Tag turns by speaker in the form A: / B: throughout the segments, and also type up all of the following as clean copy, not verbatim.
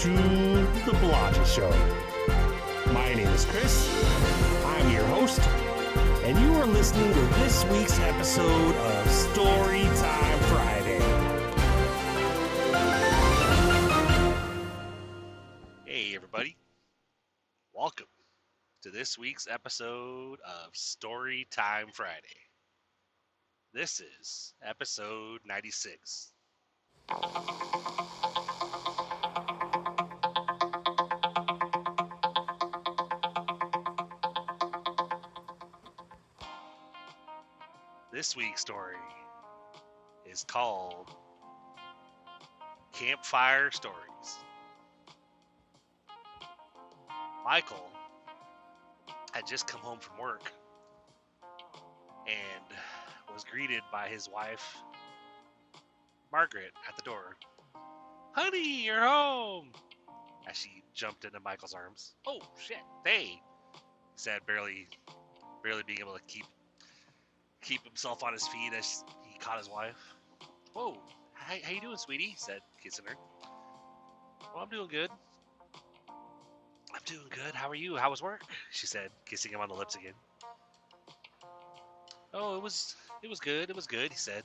A: to The Blotcha Show. My name is Chris. I'm your host, and you are listening to this week's episode of Storytime Friday.
B: Hey, everybody. Welcome to this week's episode of Storytime Friday. This is episode 96. This week's story is called Campfire Stories. Michael had just come home from work and was greeted by his wife, Margaret, at the door. "Honey, you're home!" as she jumped into Michael's arms. "Oh, shit, hey," he said, barely being able to keep himself on his feet as he caught his wife. "Whoa, how you doing, sweetie?" he said, kissing her. "Well, I'm doing good. I'm doing good. How are you? How was work?" she said, kissing him on the lips again. "Oh, it was good. It was good," he said.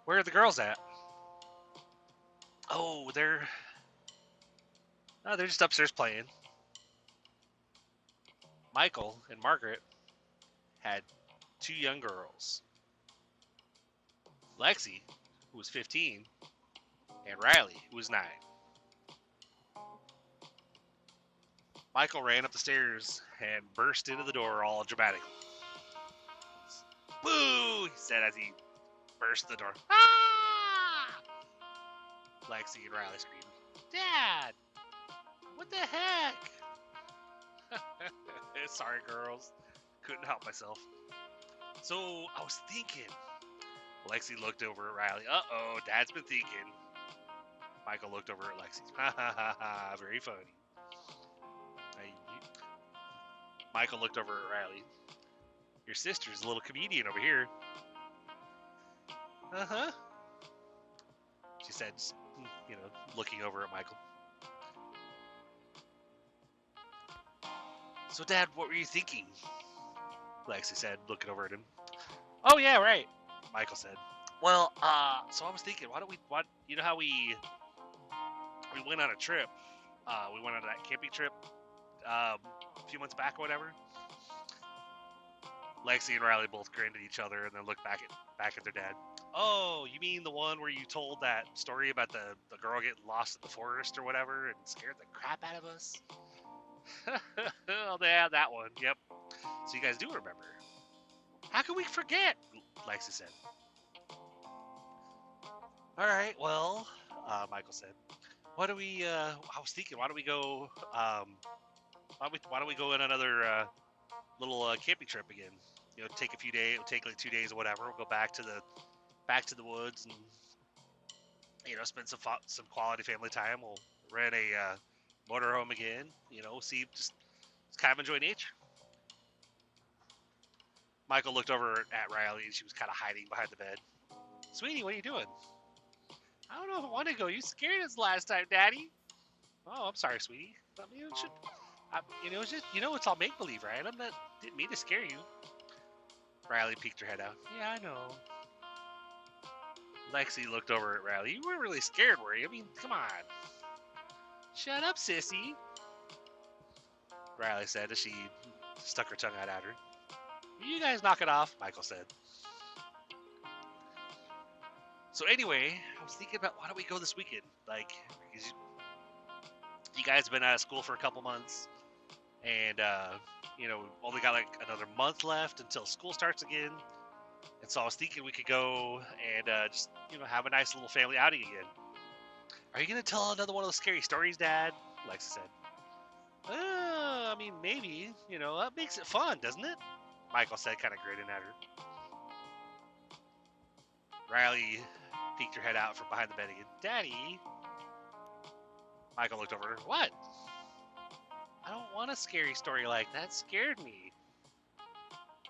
B: "Where are the girls at?" "Oh, they're just upstairs playing." Michael and Margaret had two young girls, Lexi, who was 15, and Riley, who was 9. Michael ran up the stairs and burst into the door all dramatically. "Boo!" he said as he burst the door. "Ah!" Lexi and Riley screamed. "Dad! What the heck?" "Sorry, girls. Couldn't help myself." "So, I was thinking." Lexi looked over at Riley. "Uh-oh, Dad's been thinking." Michael looked over at Lexi. "Ha ha ha ha, very funny." Michael looked over at Riley. "Your sister's a little comedian over here." "Uh-huh," she said, looking over at Michael. "So, Dad, what were you thinking?" Lexi said, looking over at him. "Oh, yeah, right," Michael said. "Well, so I was thinking, you know how we went on a trip, we went on that camping trip, a few months back or whatever?" Lexi and Riley both grinned at each other and then looked back at their dad. "Oh, you mean the one where you told that story about the girl getting lost in the forest or whatever and scared the crap out of us?" "Oh, yeah, that one. Yep. So you guys do remember." "How can we forget?" Lexi said. "All right, well," Michael said. I was thinking, why don't we go, why don't we go on another little camping trip again? Take a few days, it'll take like 2 days or whatever. We'll go back to the woods and, spend some quality family time. We'll rent a motorhome again, just kind of enjoy nature. Michael looked over at Riley and she was kind of hiding behind the bed. "Sweetie, what are you doing?" "I don't know if I want to go. You scared us last time, Daddy." "Oh, I'm sorry, sweetie. I mean, it's just, it's all make-believe, right? Didn't mean to scare you." Riley peeked her head out. "Yeah, I know." Lexi looked over at Riley. "You weren't really scared, were you? I mean, come on." "Shut up, sissy," Riley said as she stuck her tongue out at her. "You guys knock it off," Michael said. "So anyway, I was thinking about why don't we go this weekend? Because you guys have been out of school for a couple months, and we've only got like another month left until school starts again. And so I was thinking we could go and just have a nice little family outing again." "Are you gonna tell another one of those scary stories, Dad?" Lexi said. I mean, maybe. That makes it fun, doesn't it?" Michael said, kind of grinning at her. Riley peeked her head out from behind the bed again. "Daddy." Michael looked over at her. "What?" "I don't want a scary story like that. It scared me."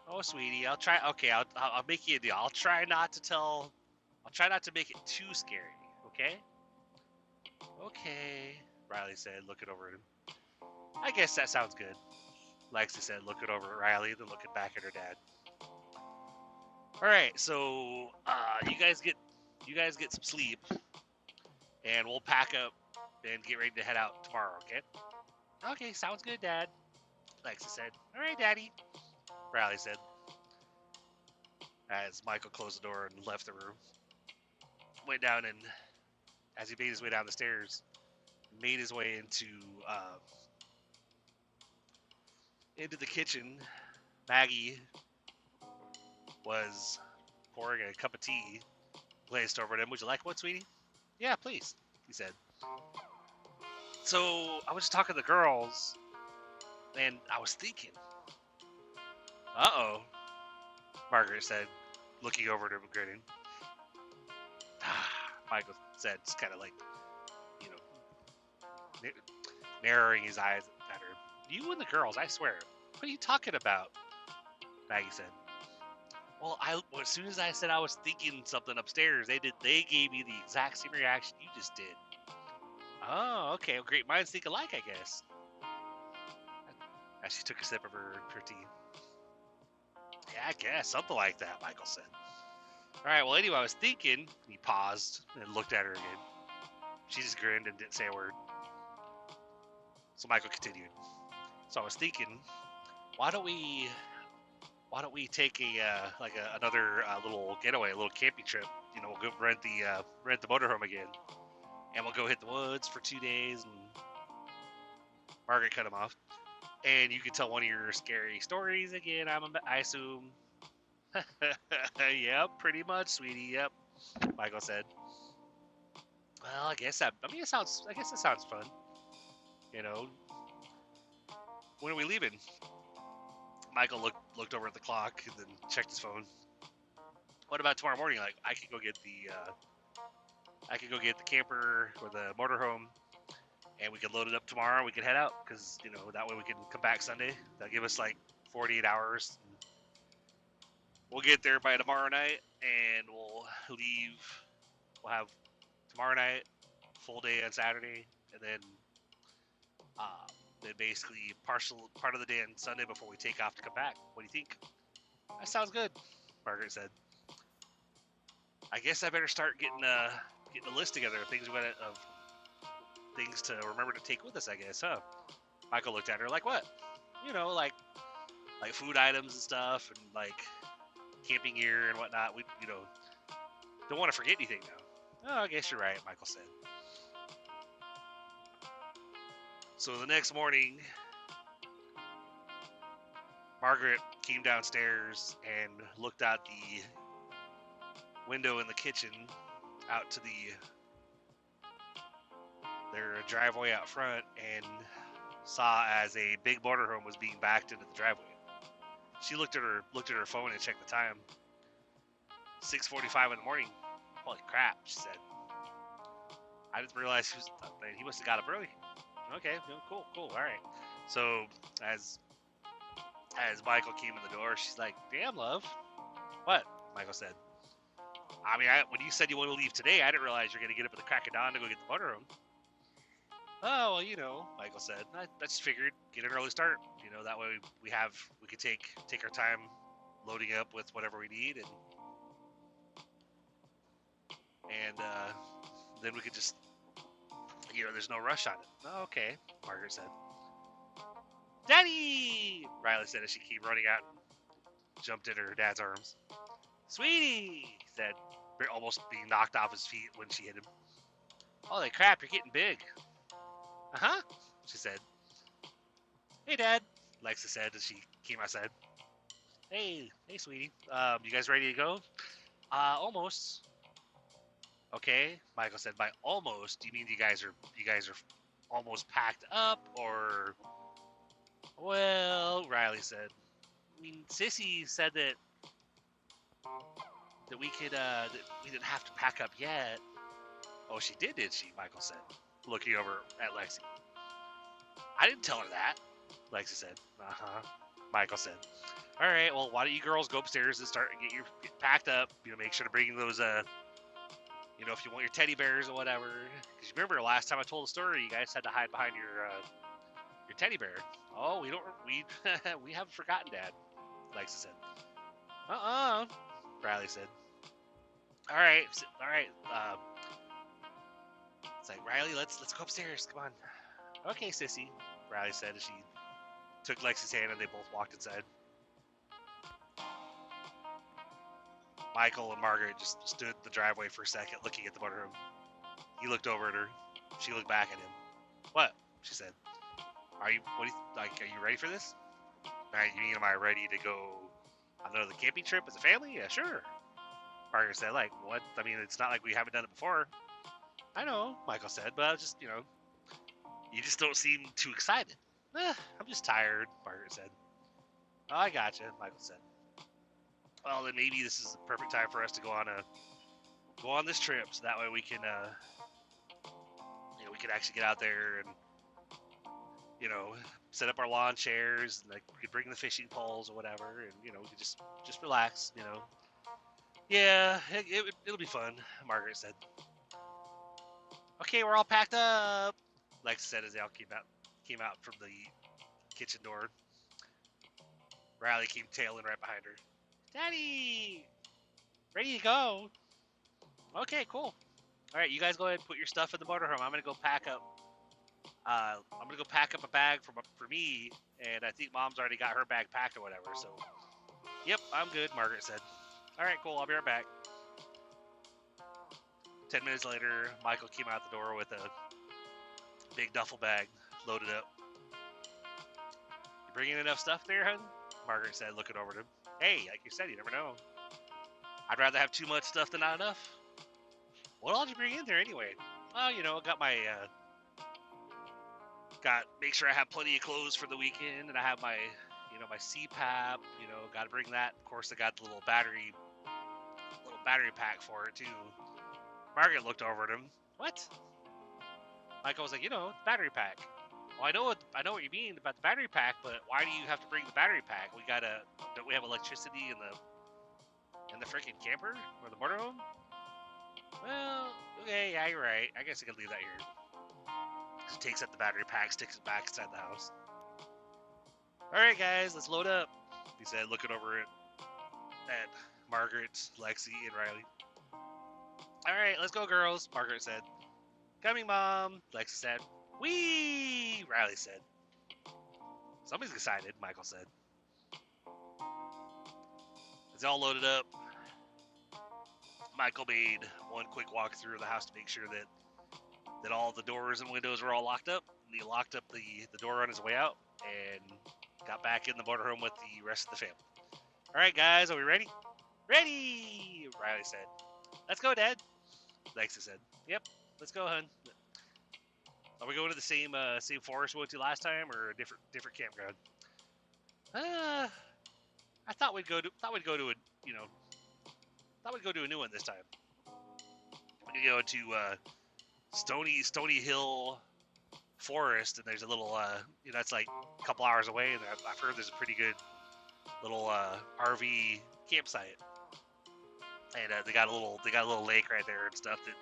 B: "Oh, sweetie, I'll try. Okay, I'll make you a deal. I'll try not to make it too scary, okay?" Okay, Riley said, looking over at him. I guess that sounds good, Lexi said, looking over at Riley, then looking back at her dad. All right, so you guys get some sleep, and we'll pack up and get ready to head out tomorrow. Okay? Okay, sounds good, Dad. Lexi said. All right, Daddy. Riley said, as Michael closed the door and left the room. Went down, and as he made his way down the stairs, made his way into the kitchen. Maggie was pouring a cup of tea, glazed over at him. Would you like one, sweetie? Yeah, please, he said. So I was just talking to the girls, and I was thinking. Uh-oh, Margaret said, looking over at him and grinning. Michael said, just kind of like, you know, narrowing his eyes at her. You and the girls, I swear. What are you talking about? Maggie said. Well, as soon as I said I was thinking something upstairs, they gave me the exact same reaction you just did. Oh, okay. Well, great minds think alike, I guess. As she took a sip of her tea. Yeah, I guess. Something like that, Michael said. All right, well, anyway, I was thinking. He paused and looked at her again. She just grinned and didn't say a word. So Michael continued. So I was thinking, why don't we take another little getaway, a little camping trip? You know, we'll go rent the motorhome again, and we'll go hit the woods for 2 days. And Margaret cut him off. And you can tell one of your scary stories again. I assume. Yep, pretty much, sweetie. Yep, Michael said. Well, I guess it sounds fun. You know, when are we leaving? Michael looked over at the clock and then checked his phone. What about tomorrow morning? Like, I could go get the camper or the motorhome, and we could load it up tomorrow. And we could head out because that way we can come back Sunday. That'll give us like 48 hours. We'll get there by tomorrow night, and we'll leave. We'll have tomorrow night, full day on Saturday, and then basically part of the day on Sunday before we take off to come back. What do you think? That sounds good, Margaret said. I guess I better start getting a list together of things to remember to take with us, I guess, huh? Michael looked at her like, what? Like food items and stuff, and like camping gear and whatnot. We don't want to forget anything now. Oh, I guess you're right, Michael said. So the next morning, Margaret came downstairs and looked out the window in the kitchen out to their driveway out front, and saw as a big motorhome was being backed into the driveway. She looked at her phone and checked the time. 6:45 in the morning. Holy crap, she said. I didn't realize he must have got up early. Okay, cool, all right. So as Michael came in the door, she's like, "Damn, love." What? Michael said. I mean, when you said you want to leave today, I didn't realize you're going to get up at the crack of dawn to go get the motorhome. Oh, well, Michael said. I just figured get an early start. That way we could take our time loading up with whatever we need, and then we could just, there's no rush on it. Oh, okay, Margaret said. Daddy! Riley said as she came running out and jumped in her dad's arms. Sweetie! He said, almost being knocked off his feet when she hit him. Holy crap, you're getting big. Uh-huh, she said. Hey, Dad, Lexa said as she came outside. Hey, sweetie. You guys ready to go? Almost. Okay, Michael said. By almost, do you mean you guys are almost packed up, or? Well, Riley said. I mean, Sissy said that we could that we didn't have to pack up yet. Oh, she did she? Michael said, looking over at Lexi. I didn't tell her that, Lexi said. Uh-huh, Michael said. All right, well, why don't you girls go upstairs and get packed up? Make sure to bring those You know, if you want your teddy bears or whatever. Because you remember last time I told the story, you guys had to hide behind your teddy bear. Oh, we haven't forgotten, Dad. Lexi said. Riley said. All right. It's like, Riley, let's go upstairs. Come on. Okay, sissy. Riley said as she took Lexi's hand and they both walked inside. Michael and Margaret just stood in the driveway for a second, looking at the motorhome. He looked over at her. She looked back at him. What? She said. Are you ready for this? You mean, am I ready to go on another camping trip as a family? Yeah, sure. Margaret said, like, what? I mean, it's not like we haven't done it before. I know, Michael said, but I was just, you just don't seem too excited. I'm just tired, Margaret said. Oh, I gotcha, Michael said. Well, then maybe this is the perfect time for us to go on this trip, so that way we can, we can actually get out there and, set up our lawn chairs, and like we could bring the fishing poles or whatever, and we could just relax, Yeah, it'll be fun, Margaret said. Okay, we're all packed up, Lex said as they all came out from the kitchen door. Riley came tailing right behind her. Daddy, ready to go? Okay, cool. All right, you guys go ahead and put your stuff in the motorhome. I'm gonna go pack up. A bag for me, and I think Mom's already got her bag packed or whatever. So, yep, I'm good. Margaret said. All right, cool. I'll be right back. 10 minutes later, Michael came out the door with a big duffel bag loaded up. You bringing enough stuff there, hun? Margaret said, looking over at him. Hey, like you said, you never know. I'd rather have too much stuff than not enough. What all did you bring in there anyway? Well, got my make sure I have plenty of clothes for the weekend, and I have my my CPAP. Got to bring that. Of course, I got the little battery pack for it too. Margaret looked over at him. What? Michael was like, battery pack. Well, I know what you mean about the battery pack, but why do you have to bring the battery pack? Don't we have electricity in the freaking camper or the motorhome? Well, okay, yeah, you're right. I guess I could leave that here. He takes out the battery pack, sticks it back inside the house. All right, guys, let's load up, he said, looking over at Margaret, Lexi, and Riley. All right, let's go, girls, Margaret said. Coming, Mom, Lexi said. Whee, Riley said. Somebody's excited, Michael said. It's all loaded up. Michael made one quick walk through the house to make sure that all the doors and windows were all locked up. He locked up the door on his way out and got back in the motorhome with the rest of the family. All right, guys, are we ready? Ready, Riley said. Let's go, Dad, Lexi said. Yep, let's go, hun. Are we going to the same forest we went to last time, or a different campground? I thought we'd go to a new one this time. We go to Stony Hill Forest, and there's a little it's like a couple hours away, and I've heard there's a pretty good little RV campsite, and they got a little lake right there and stuff that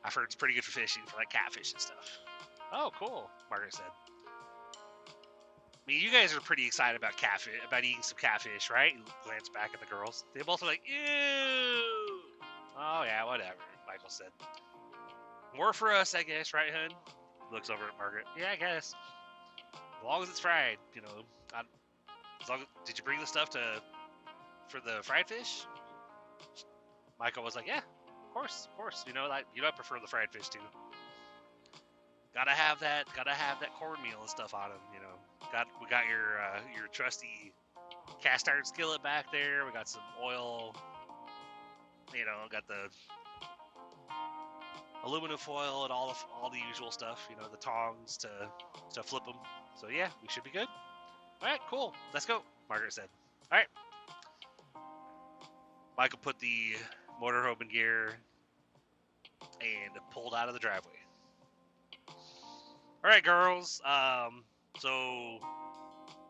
B: I've heard it's pretty good for fishing, for like catfish and stuff. Oh, cool, Margaret said. I mean, you guys are pretty excited about eating some catfish, right? You glance back at the girls. They both are like, ew. Oh yeah, whatever, Michael said. More for us, I guess, right, hun? Looks over at Margaret. Yeah, I guess. As long as it's fried, did you bring the stuff for the fried fish? Michael was like, yeah, of course. I prefer the fried fish too. Gotta have that cornmeal and stuff on them, We got your trusty cast iron skillet back there. We got some oil. Got the aluminum foil and all the usual stuff. The tongs to flip them. So yeah, we should be good. All right, cool. Let's go, Margaret said. All right. Michael put the motorhome in gear and pulled out of the driveway. All right, girls. So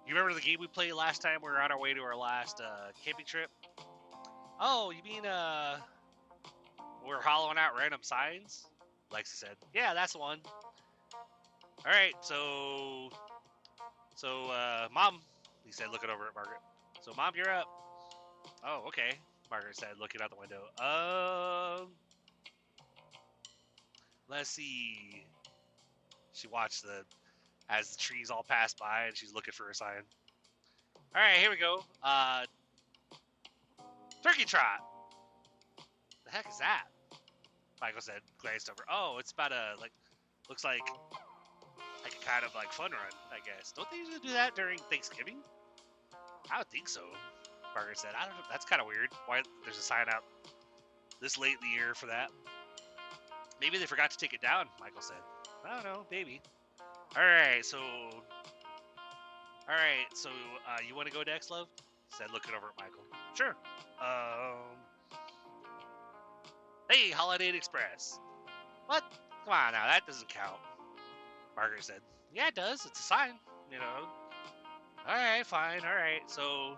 B: you remember the game we played last time? We were on our way to our last camping trip. Oh, you mean we're hollowing out random signs? Lexi said. Yeah, that's the one. All right, so, Mom, he said, looking over at Margaret. So, Mom, you're up. Oh, okay, Margaret said, looking out the window. Let's see. She watched as the trees all pass by, and she's looking for a sign. All right, here we go. Turkey trot. The heck is that? Michael said, glanced over. Oh, it's about looks like a kind of like fun run, I guess. Don't they usually do that during Thanksgiving? I would think so. Margaret said, I don't know. That's kind of weird. Why there's a sign out this late in the year for that? Maybe they forgot to take it down, Michael said. I don't know, maybe. All right, so you want to go next, love? Said, looking over at Michael. Sure. Hey, Holiday Inn Express. What? Come on now, that doesn't count. Margaret said, yeah, it does. It's a sign, you know. All right, fine. All right. So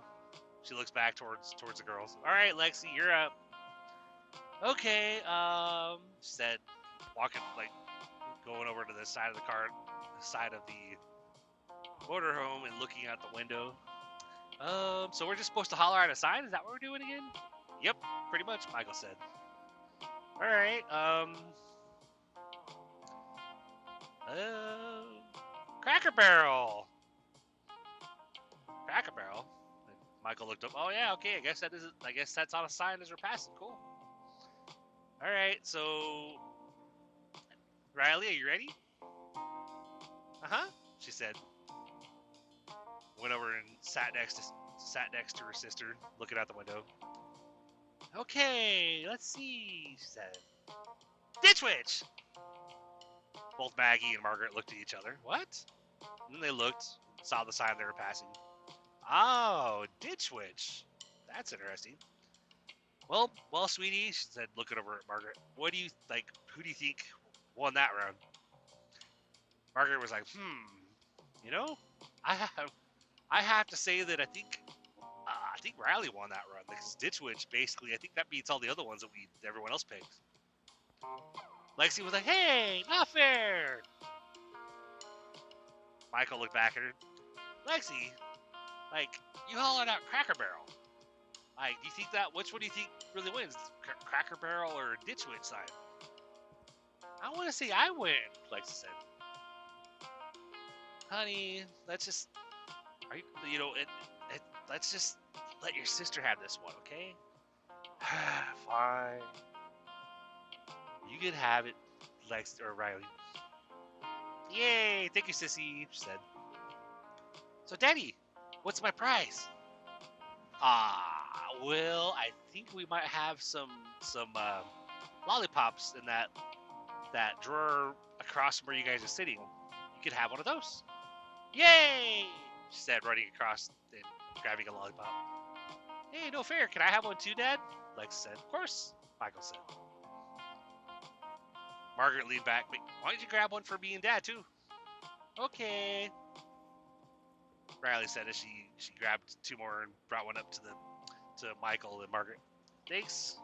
B: she looks back towards the girls. All right, Lexi, you're up. Okay. She said, walking going over to the side of the car, the side of the motorhome, and looking out the window. So we're just supposed to holler at a sign? Is that what we're doing again? Yep, pretty much. Michael said. All right. Cracker Barrel. Cracker Barrel. And Michael looked up. Oh yeah, okay. I guess that's on a sign as we're passing. Cool. All right. So, Riley, are you ready? She said. Went over and sat next to her sister, looking out the window. Okay, let's see. She said. Ditch Witch. Both Maggie and Margaret looked at each other. What? And then they looked, saw the sign they were passing. Oh, Ditch Witch. That's interesting. Well, sweetie, she said, looking over at Margaret. What do you like? Who do you think won that round? Margaret was like, you know, I have to say that I think Riley won that run. Because Ditch Witch, basically, I think that beats all the other ones that everyone else picked. Lexi was like, hey, not fair. Michael looked back at her. Lexi, you hollered out Cracker Barrel. Do you think which one do you think really wins? Cracker Barrel or Ditch Witch sign? I want to say I win, Lexi said. Honey, let's just, let's just let your sister have this one, okay? Fine. You can have it, Lex or Riley. Yay! Thank you, sissy, she said. So, Daddy, what's my prize? Well, I think we might have some lollipops in that drawer across from where you guys are sitting. You could have one of those. Yay! She said, running across and grabbing a lollipop. Hey, no fair. Can I have one too, Dad? Lex said. Of course, Michael said. Margaret leaned back. Why don't you grab one for me and Dad, too? Okay. Riley said as she grabbed two more and brought one up to Michael and Margaret. Thanks,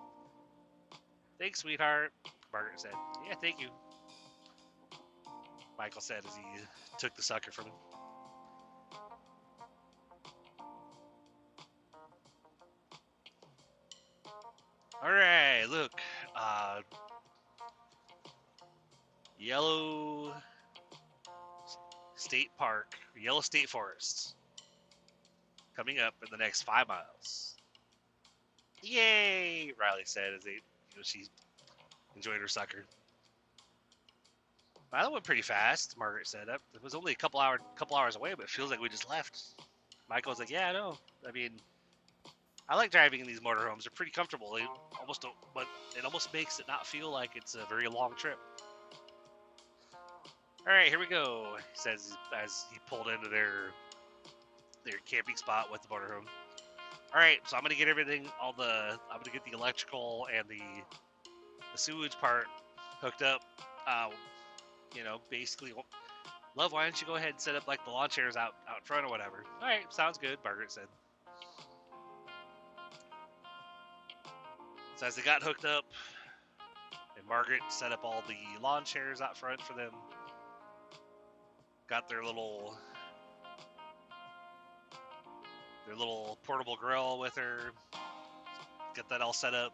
B: sweetheart. Margaret said. Yeah, thank you. Michael said as he took the sucker from him. All right, look. Yellow State Park, Yellow State Forest. Coming up in the next 5 miles. Yay! Riley said as she enjoyed her sucker. Well, that went pretty fast, Margaret said. It was only a couple hours away, but it feels like we just left. Michael was like, yeah, I know. I mean, I like driving in these motorhomes. They're pretty comfortable. They almost don't, but it almost makes it not feel like it's a very long trip. All right, here we go, he says as he pulled into their camping spot with the motorhome. All right, so I'm gonna get everything, I'm gonna get the electrical and the sewage part hooked up. Basically, love, why don't you go ahead and set up the lawn chairs out front or whatever? All right, sounds good, Margaret said. So as they got hooked up, And Margaret set up all the lawn chairs out front for them. Got their little portable grill with her. Get that all set up.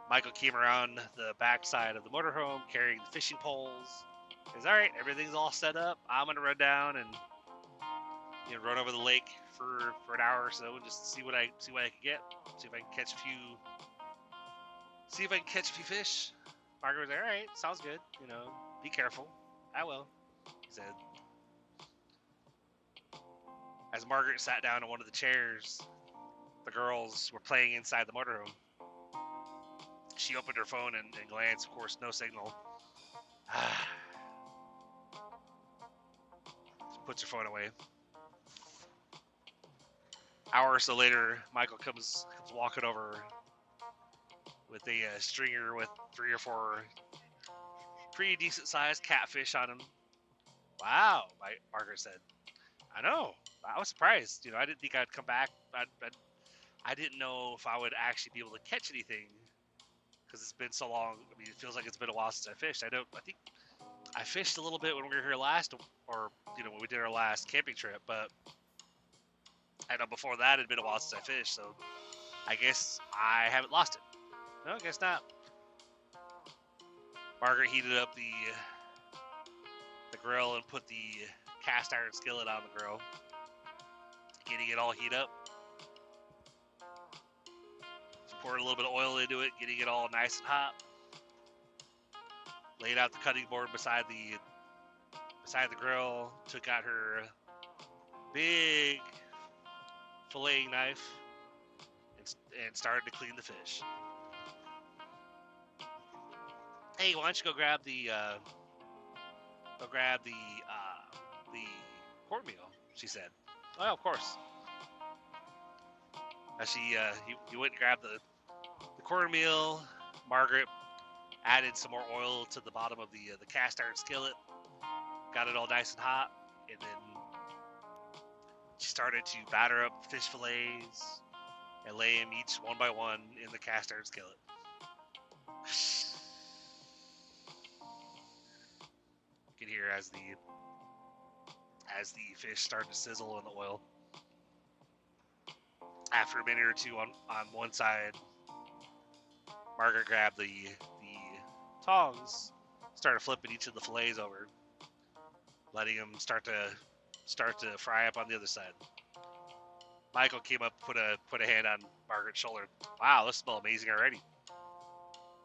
B: Michael came around the backside of the motorhome carrying the fishing poles. He says, all right, everything's all set up. I'm going to run down and run over the lake for an hour or so and just see what I can get. See if I can catch a few fish. Margaret was like, all right, sounds good. Be careful. I will, he said. As Margaret sat down in one of the chairs, the girls were playing inside the motorhome. She opened her phone and glanced. Of course, no signal. She puts her phone away. Hour or so later, Michael comes walking over with a stringer with 3 or 4 pretty decent-sized catfish on him. Wow, Margaret said. I know. I was surprised. I didn't think I'd come back. I didn't know if I would actually be able to catch anything because it's been so long. I mean, it feels like it's been a while since I fished. I think I fished a little bit when we were here last, or when we did our last camping trip. But I know before that it had been a while since I fished, so I guess I haven't lost it. No, I guess not. Margaret heated up the grill and put the cast iron skillet on the grill, getting it all heat up. She poured a little bit of oil into it, getting it all nice and hot. Laid out the cutting board beside the grill. Took out her big filleting knife and started to clean the fish. Hey, why don't you go grab the cornmeal? She said. Oh, of course. As you went and grabbed the cornmeal, Margaret added some more oil to the bottom of the cast iron skillet, got it all nice and hot, and then she started to batter up fish fillets and lay them each one by one in the cast iron skillet. You can hear as the fish started to sizzle in the oil. After a minute or two on one side, Margaret grabbed the tongs, started flipping each of the fillets over, letting them start to fry up on the other side. Michael came up, put a hand on Margaret's shoulder. Wow, those smell amazing already.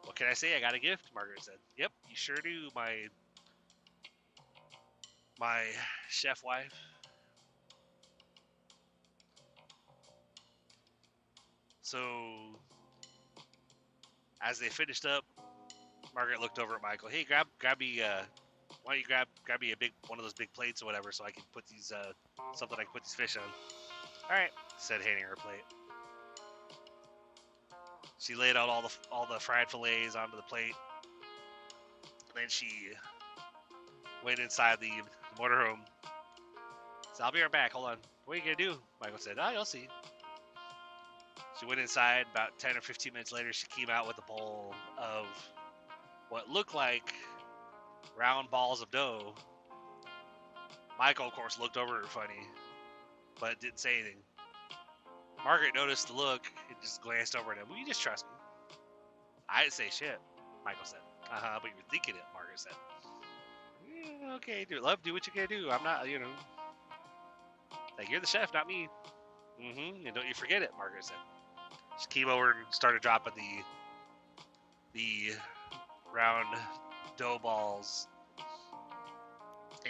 B: What can I say? I got a gift, Margaret said. Yep, you sure do, my chef wife. So, as they finished up, Margaret looked over at Michael. Hey, grab me. Why don't you grab me a big one of those big plates or whatever, so I can put these something I can put these fish on. All right, said, handing her a plate. She laid out all the fried fillets onto the plate. And then she went inside the motorhome. So I'll be right back. Hold on. What are you gonna do? Michael said. Oh, you'll see. She went inside. About 10 or 15 minutes later, she came out with a bowl of what looked like round balls of dough. Michael, of course, looked over at her funny, but didn't say anything. Margaret noticed the look and just glanced over at him. Will you just trust me? I didn't say shit, Michael said. But you were thinking it, Margaret said. Yeah, okay, do what you gotta do. I'm not, like, you're the chef, not me. And don't you forget it, Margaret said. She came over and started dropping the round dough balls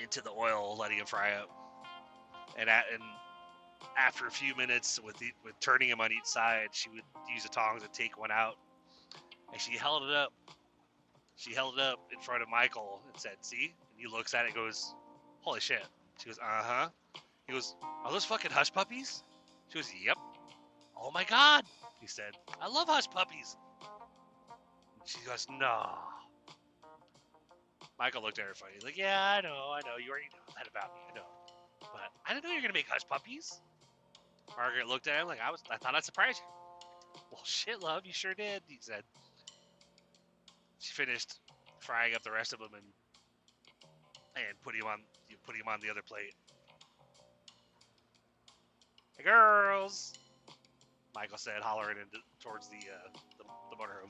B: into the oil, letting them fry up. And after a few minutes with turning them on each side, she would use the tongs to take one out, and she held it up. She held it up in front of Michael and said, "See?" And he looks at it and goes, "Holy shit!" She goes, "Uh-huh." He goes, "Are those fucking hush puppies?" She goes, "Yep." "Oh my god!" he said. "I love hush puppies." And she goes, "No." Michael looked at her funny. He's like, "Yeah, I know. You already know that about me. I know. But I didn't know you were going to make hush puppies." Margaret looked at him like, I thought I'd surprise you. "Well, shit, love, you sure did," he said. She finished frying up the rest of them and putting him on the other plate. Hey, girls, Michael said, hollering towards the motorhome.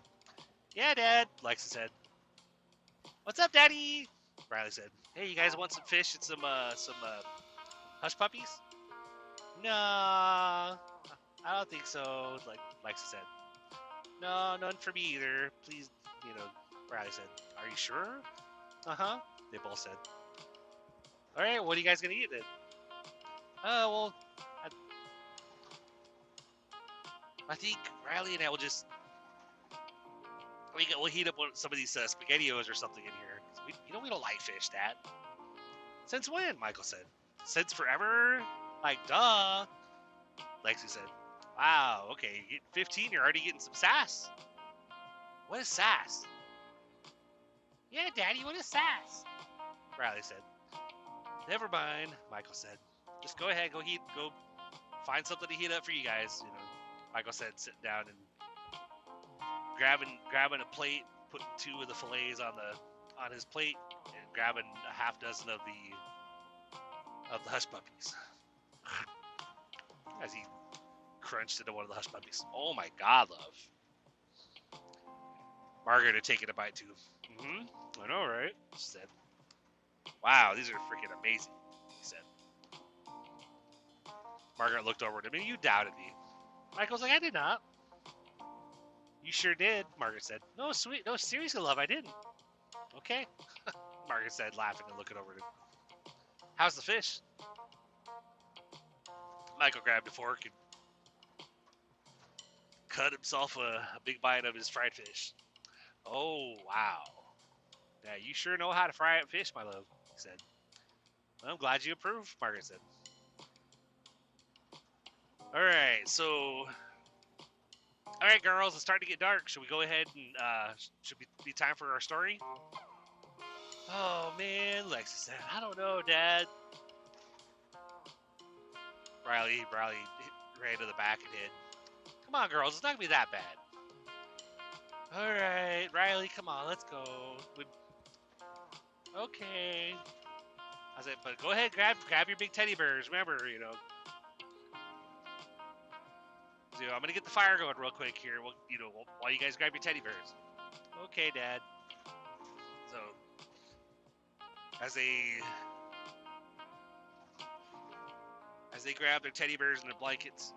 B: Yeah, Dad, Lexa said. What's up, Daddy? Riley said. Hey, you guys want some fish and some hush puppies? Nah, I don't think so. Like Lexa said. No, none for me either. Please, Riley said. Are you sure? Uh-huh, they both said. All right, what are you guys gonna eat then? Well, I think Riley and I will just we'll heat up some of these SpaghettiOs or something in here. We don't like fish, Dad. Since when? Michael said. Since forever? Like, duh. Lexi said. Wow, okay, you're 15, you're already getting some sass. What is sass? Yeah, Daddy, what is sass? Riley said. Never mind, Michael said. Just go ahead, go find something to heat up for you guys. Michael said, sitting down and grabbing a plate, putting 2 of the fillets on his plate, and grabbing a half dozen of the hush puppies. As he crunched into one of the hush puppies. Oh my God, love. Margaret had taken a bite too. I know, right? She said. Wow, these are freaking amazing, he said. Margaret looked over at him, and you doubted me. Michael's like, I did not. You sure did, Margaret said. No, seriously, love, I didn't. Okay, Margaret said, laughing and looking over at him. How's the fish? Michael grabbed a fork and cut himself a big bite of his fried fish. Oh, wow. Yeah, you sure know how to fry up fish, my love, he said. Well, I'm glad you approve, Margaret said. All right, girls, it's starting to get dark. Should we go ahead and, should be time for our story? Oh, man, Lexi said, I don't know, Dad. Riley ran to the back and hid. Come on, girls, it's not going to be that bad. All right, Riley, come on, let's go. Okay. I said, but go ahead, grab your big teddy bears. Remember, I'm gonna get the fire going real quick here. While you guys grab your teddy bears. Okay, Dad. So, as they grab their teddy bears and their blankets,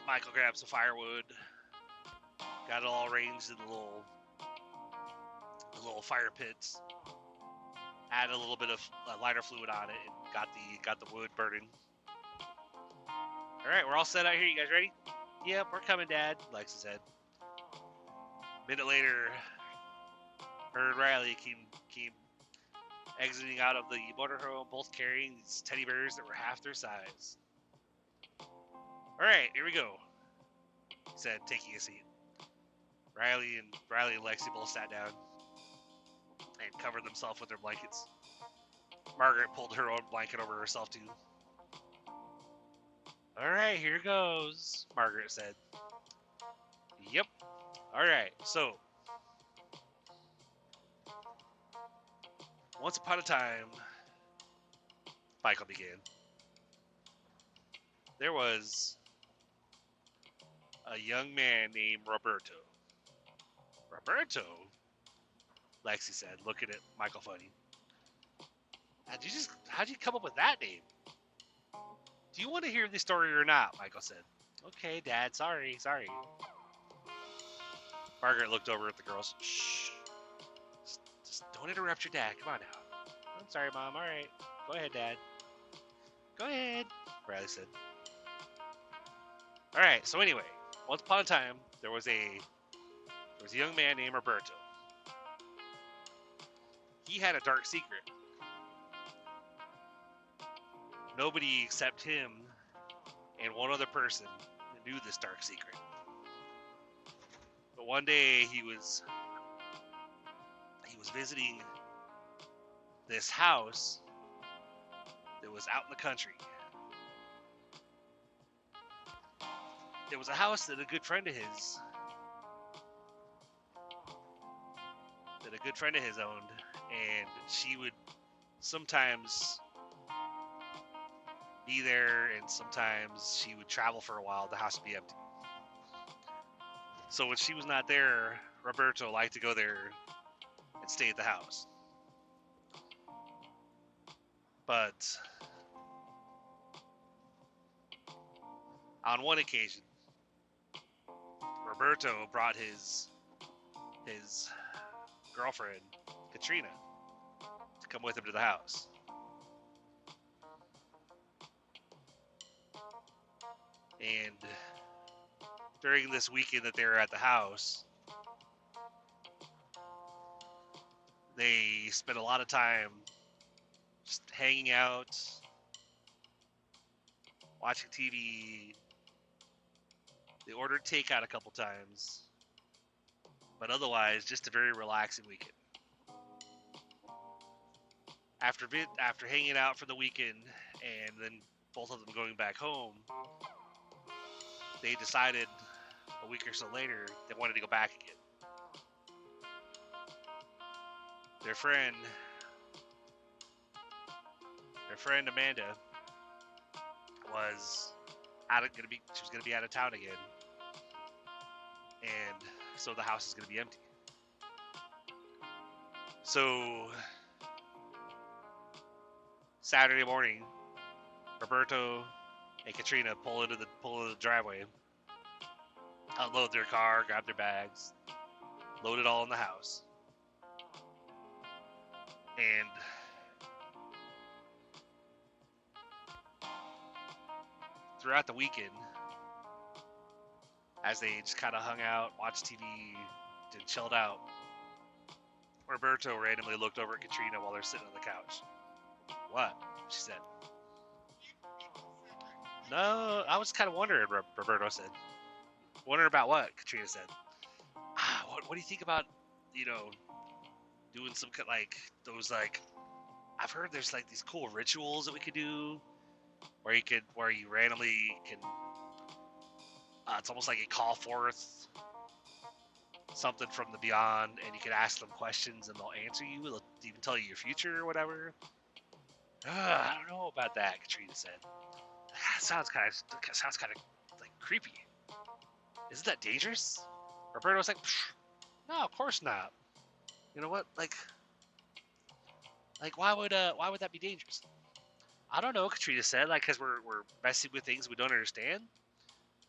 B: Michael grabs some firewood, got it all arranged in the little fire pits, added a little bit of lighter fluid on it, and got the wood burning. All right, we're all set out here. You guys ready? Yep, we're coming, Dad, Lexi said. A minute later, her and Riley came exiting out of the motorhome, both carrying these teddy bears that were half their size. All right, here we go, he said, taking a seat. Riley and Lexi both sat down and covered themselves with their blankets. Margaret pulled her own blanket over herself, too. All right, here goes, Margaret said. Yep. All right, so once upon a time, Michael began. There was a young man named Roberto. Roberto? Lexi said, looking at Michael funny. How'd you come up with that name? Do you want to hear the story or not? Michael said. Okay, Dad, sorry. Margaret looked over at the girls. Shh. Just don't interrupt your dad. Come on now. I'm sorry, Mom. All right. Go ahead, Dad. Go ahead, Riley said. All right, so anyway, once upon a time, there was a young man named Roberto. He had a dark secret. Nobody except him and one other person knew this dark secret. But one day he was visiting this house that was out in the country. It was a house that a good friend of his that a good friend of his owned, and she would sometimes be there, and sometimes she would travel for a while. The house would be empty. So when she was not there, Roberto liked to go there and stay at the house. But on one occasion, Roberto brought his girlfriend, Katrina, to come with him to the house. And during this weekend that they were at the house, they spent a lot of time just hanging out, watching TV. They ordered takeout a couple times, but otherwise, just a very relaxing weekend. After hanging out for the weekend, and then both of them going back home, they decided a week or so later they wanted to go back again. Their friend Amanda was gonna be out of town again, and so the house is gonna be empty. So Saturday morning, Roberto and Katrina pull into the driveway, unload their car, grab their bags, load it all in the house, and throughout the weekend, as they just kind of hung out, watched TV, and chilled out, Roberto randomly looked over at Katrina while they're sitting on the couch. What? She said. No, I was kind of wondering, Roberto said. Wondering about what? Katrina said. What do you think about, doing some like those like, I've heard there's like these cool rituals that we could do where you randomly can, it's almost like you call forth something from the beyond, and you can ask them questions and they'll answer you. They'll even tell you your future or whatever. I don't know about that, Katrina said. Sounds kind of like creepy. Isn't that dangerous? Roberto was like, no, of course not. You know what? Like why would that be dangerous? I don't know, Katrina said. Like, cause we're messing with things we don't understand.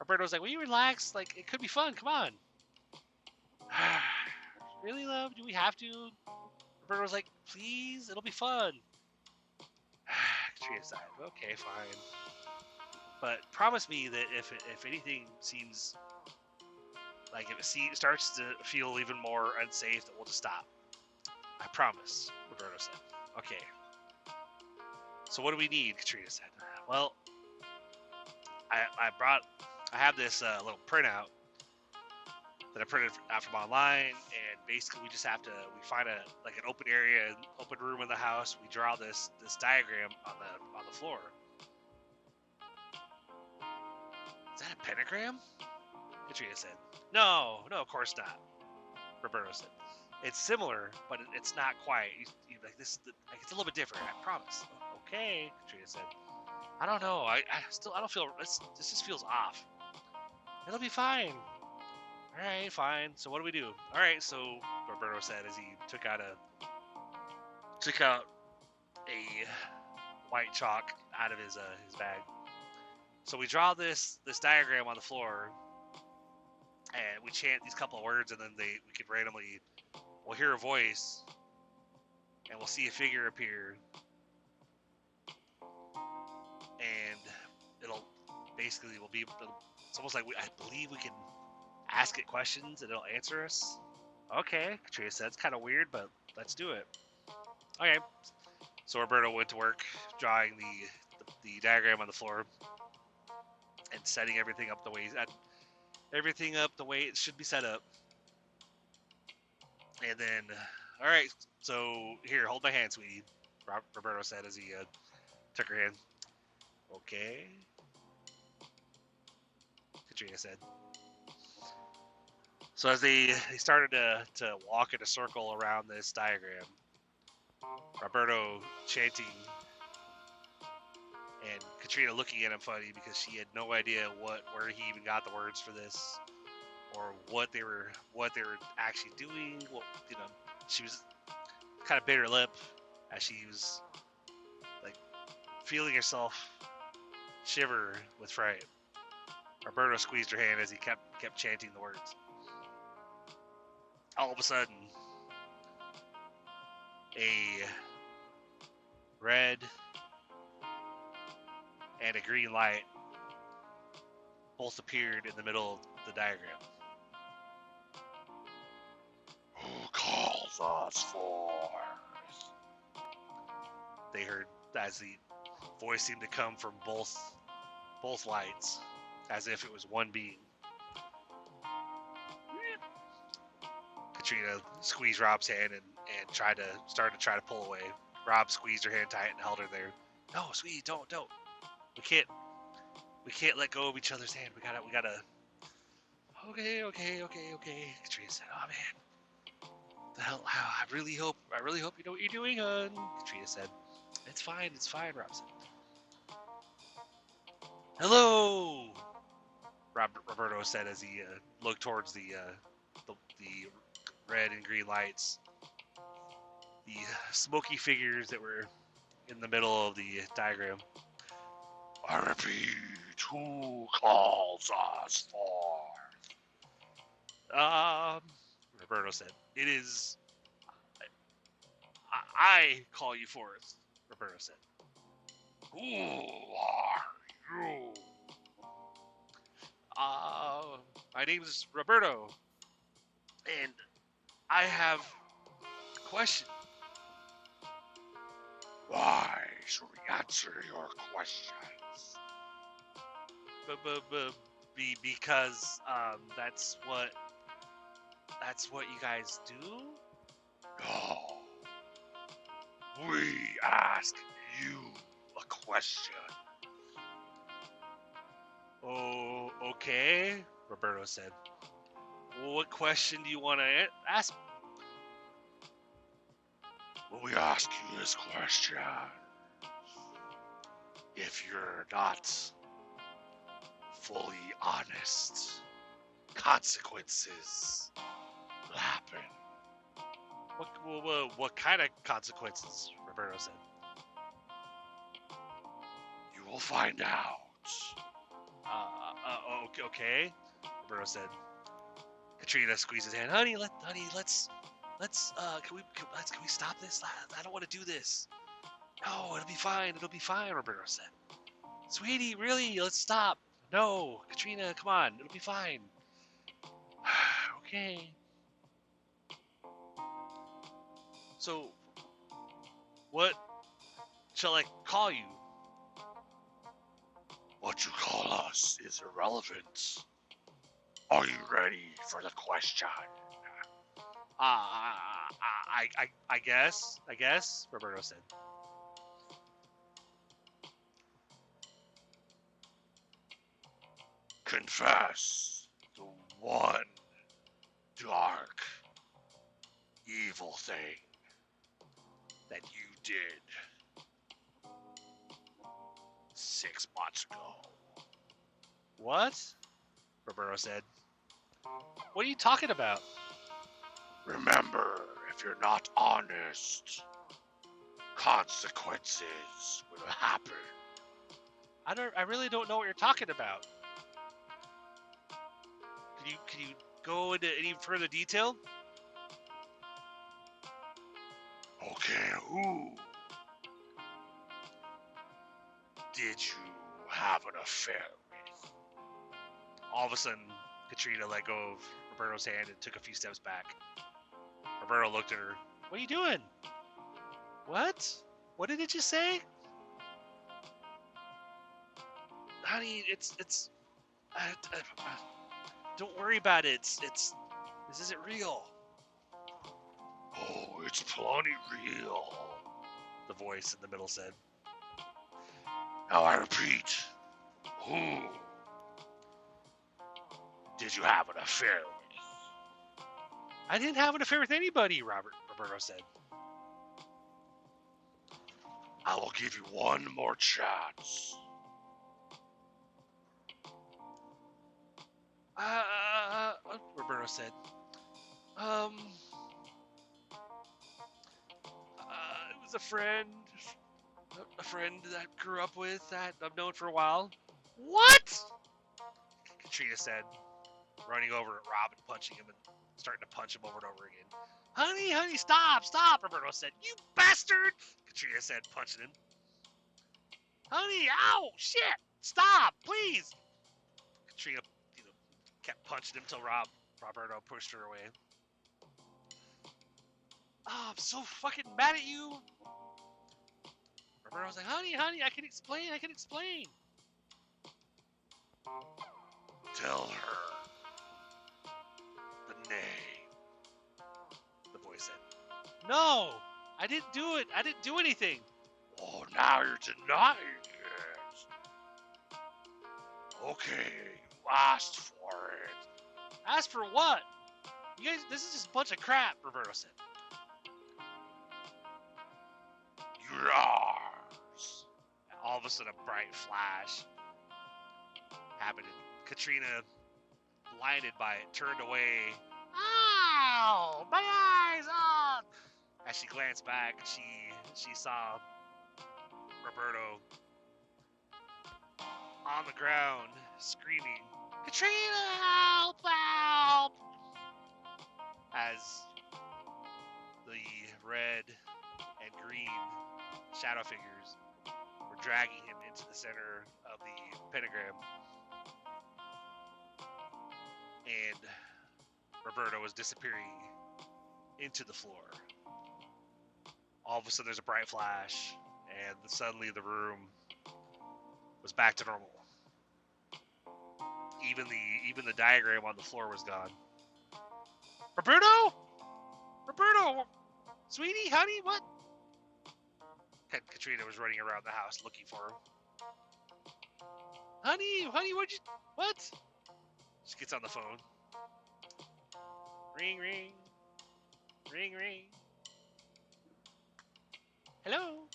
B: Roberto was like, will you relax? Like, it could be fun. Come on. Really, love? Do we have to? Roberto was like, please, it'll be fun. Katrina sighed. Okay, fine. But promise me that if anything seems like if it starts to feel even more unsafe, that we'll just stop. I promise, Roberto said. Okay. So what do we need? Katrina said. Well, I have this little printout that I printed out from online, and basically we just have to find an open area, open room in the house. We draw this diagram on the floor. Is that a pentagram? Katrina said. No, of course not. Roberto said. It's similar, but it's not quite. You like this? It's a little bit different. I promise. Okay, Katrina said. I don't know. I don't feel. This just feels off. It'll be fine. All right, fine. So what do we do? All right. So Roberto said as he took out a white chalk out of his bag. So we draw this diagram on the floor, and we chant these couple of words, and then we could randomly, we'll hear a voice, and we'll see a figure appear, and it's almost like I believe we can ask it questions, and it'll answer us. Okay, Katrina said, it's kind of weird, but let's do it. Okay. So Roberto went to work drawing the diagram on the floor and setting everything up the way it should be set up. And then, all right, so here, hold my hand, sweetie, Roberto said as he took her hand. Okay, Katrina said. So as they started to walk in a circle around this diagram, Roberto chanting and Katrina looking at him funny because she had no idea where he even got the words for this or what they were actually doing. She was kind of bit her lip as she was like feeling herself shiver with fright. Roberto squeezed her hand as he kept chanting the words. All of a sudden, a red and a green light both appeared in the middle of the diagram.
C: Who calls us forth?
B: They heard as the voice seemed to come from both lights, as if it was one being. Katrina squeezed Rob's hand and started to pull away. Rob squeezed her hand tight and held her there. No, sweetie, don't. We can't let go of each other's hand. We gotta. Okay. Katrina said, "Oh man, the hell! I really hope you know what you're doing." Katrina said, "It's fine, Rob said. Hello, Roberto said as he looked towards the red and green lights, the smoky figures that were in the middle of the diagram.
C: I repeat, who calls us forth?
B: Roberto said, "It is. I call you forth." Roberto said.
C: Who are you?
B: My name is Roberto, and I have a question.
C: Why should we answer your questions?
B: Because that's what you guys do.
C: No. We ask you a question.
B: Oh, okay, Roberto said. Well, what question do you want to ask?
C: When we ask you this question, if you're not fully honest, consequences will happen.
B: What kind of consequences? Roberto said.
C: You will find out.
B: Okay, Roberto said. Katrina squeezed his hand. Honey, let's can we stop this? I don't want to do this. No, it'll be fine, Roberto said. Sweetie, really, let's stop. No, Katrina, come on, it'll be fine. Okay. So, what shall I call you?
C: What you call us is irrelevant. Are you ready for the question?
B: I guess, Roberto said.
C: Confess the one dark, evil thing that you did 6 months ago.
B: What? Roberto said. What are you talking about?
C: Remember, if you're not honest, consequences will happen.
B: I really don't know what you're talking about. Can you go into any further detail?
C: Okay, who did you have an affair with?
B: All of a sudden, Katrina let go of Roberto's hand and took a few steps back. Roberto looked at her. What are you doing? What? What did it just say? Honey, it's. Don't worry about it. This isn't real.
C: Oh, it's plenty real,
B: The voice in the middle said.
C: Now I repeat, who did you have an affair with?
B: I didn't have an affair with anybody, Roberto said.
C: I will give you one more chance.
B: Roberto said. It was a friend that I grew up with that I've known for a while. What? Katrina said, running over at Rob and punching him and starting to punch him over and over again. Honey, stop, Roberto said. You bastard! Katrina said, punching him. Honey, ow, shit, stop, please! Katrina, kept punching him till Roberto pushed her away. Oh, I'm so fucking mad at you. Roberto was like, honey, I can explain.
C: Tell her the name,
B: the boy said. No, I didn't do it. I didn't do anything.
C: Oh, now you're denying it. Okay, you asked for it.
B: Asked for what? You guys, this is just a bunch of crap, Roberto said.
C: Yours.
B: All of a sudden, a bright flash happened, and Katrina, blinded by it, turned away. Ow! My eyes! Oh! As she glanced back, she saw Roberto on the ground, screaming, Katrina, help! As the red and green shadow figures were dragging him into the center of the pentagram. And Roberto was disappearing into the floor. All of a sudden there's a bright flash, and suddenly the room was back to normal. Even the diagram on the floor was gone. Roberto, sweetie, honey, what? Katrina was running around the house looking for him. Honey, what? She gets on the phone. Ring. Hello?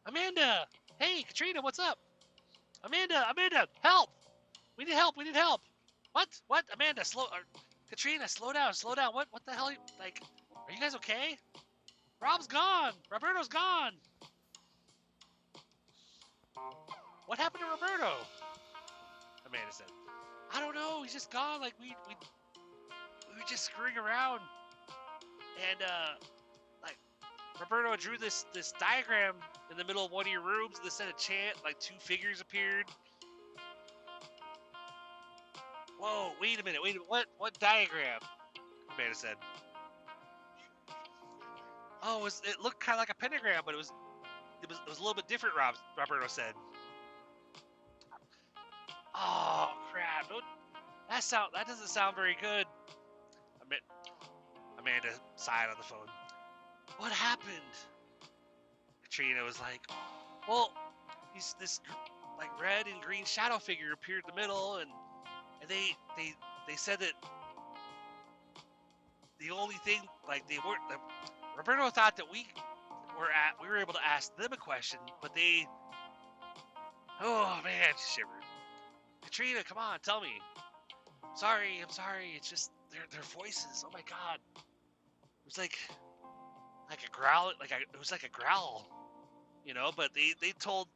B: Amanda! Hey, Katrina, what's up? Amanda, help! We need help. What? Amanda, Katrina, slow down. What the hell? Are you guys okay? Rob's gone. Roberto's gone. What happened to Roberto? Amanda said. I don't know. He's just gone. We were just screwing around, and Roberto drew this diagram in the middle of one of your rooms that said a chant. Two figures appeared. Whoa! Wait a minute. What diagram? Amanda said. Oh, it looked kind of like a pentagram, but it was a little bit different. Roberto said. Oh crap! That doesn't sound very good. Amanda sighed on the phone. What happened? Katrina was like, well, this red and green shadow figure appeared in the middle, and they said that the only thing Roberto thought that we were able to ask them a question, but they. Oh man, she shivered. Katrina, come on, tell me. I'm sorry. It's just their voices. Oh my god. It was like a growl. It was like a growl, But they told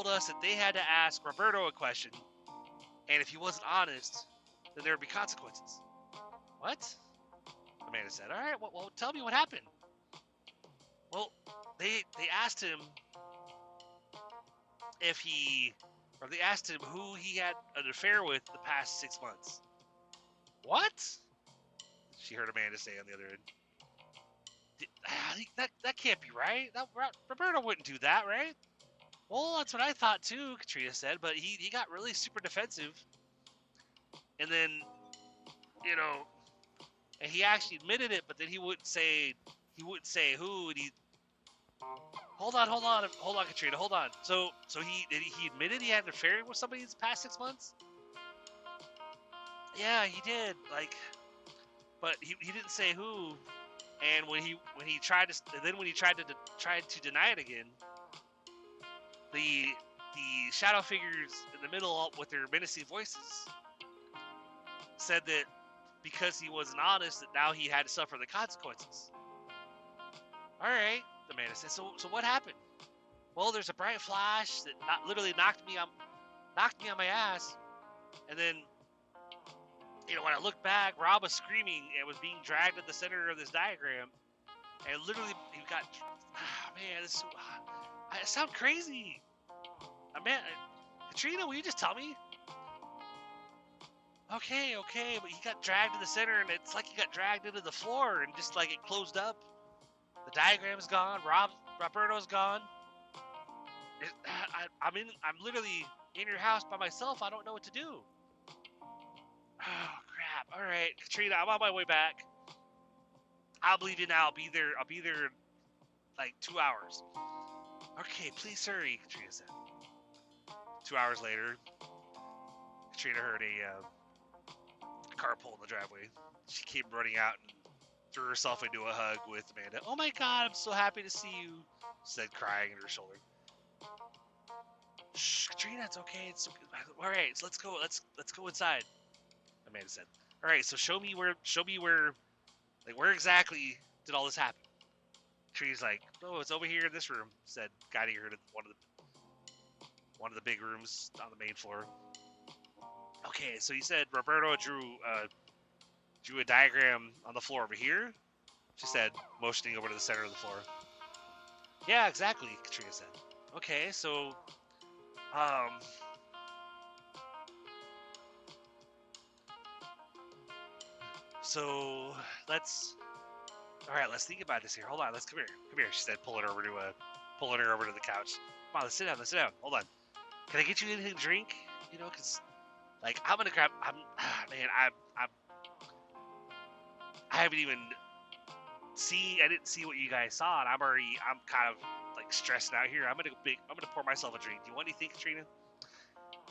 B: us that they had to ask Roberto a question, and if he wasn't honest, then there would be consequences. What? Amanda said. All right. Well, tell me what happened. Well, they asked him they asked him who he had an affair with the past 6 months. What? She heard Amanda say on the other end. I think that can't be right. Roberto wouldn't do that, right? Well, that's what I thought too, Katrina said, but he got really super defensive. And then, and he actually admitted it, but then he wouldn't say who, and he... Hold on, Katrina, hold on. So he admitted he had an affair with somebody in the past 6 months? Yeah, he did. but he didn't say who. And when he tried to deny it again, the shadow figures in the middle with their menacing voices said that because he wasn't honest, that now he had to suffer the consequences. All right, the man said. So what happened? Well, there's a bright flash that literally knocked me on my ass, and then, when I looked back, Rob was screaming and was being dragged to the center of this diagram, and literally he got. Man, this I sound crazy. Man, Katrina, will you just tell me? Okay, but he got dragged to the center, and it's like he got dragged into the floor, and just like it closed up. The diagram's gone. Roberto's gone. I'm literally in your house by myself. I don't know what to do. Oh crap! All right, Katrina, I'm on my way back. I'll believe you now. I'll be there in like 2 hours. Okay, please hurry, Katrina said. 2 hours later, Katrina heard a car pull in the driveway. She came running out and threw herself into a hug with Amanda. Oh my God, I'm so happy to see you, said, crying at her shoulder. Shh, Katrina, it's okay. It's okay. All right, so let's go. Let's go inside, Amanda said. All right, so show me where, like, where exactly did all this happen? Katrina's like, oh, it's over here in this room, said, guiding her to one of the big rooms on the main floor. Okay, so you said Roberto drew a diagram on the floor over here, she said, motioning over to the center of the floor. Yeah, exactly, Katrina said. Okay, so, let's think about this here. Hold on, come here, she said, pulling her over to the couch. Come on, let's sit down, hold on. Can I get you anything to drink? Cause, like, I haven't even I didn't see what you guys saw, and I'm kind of, like, stressing out here. I'm gonna pour myself a drink. Do you want anything, Katrina?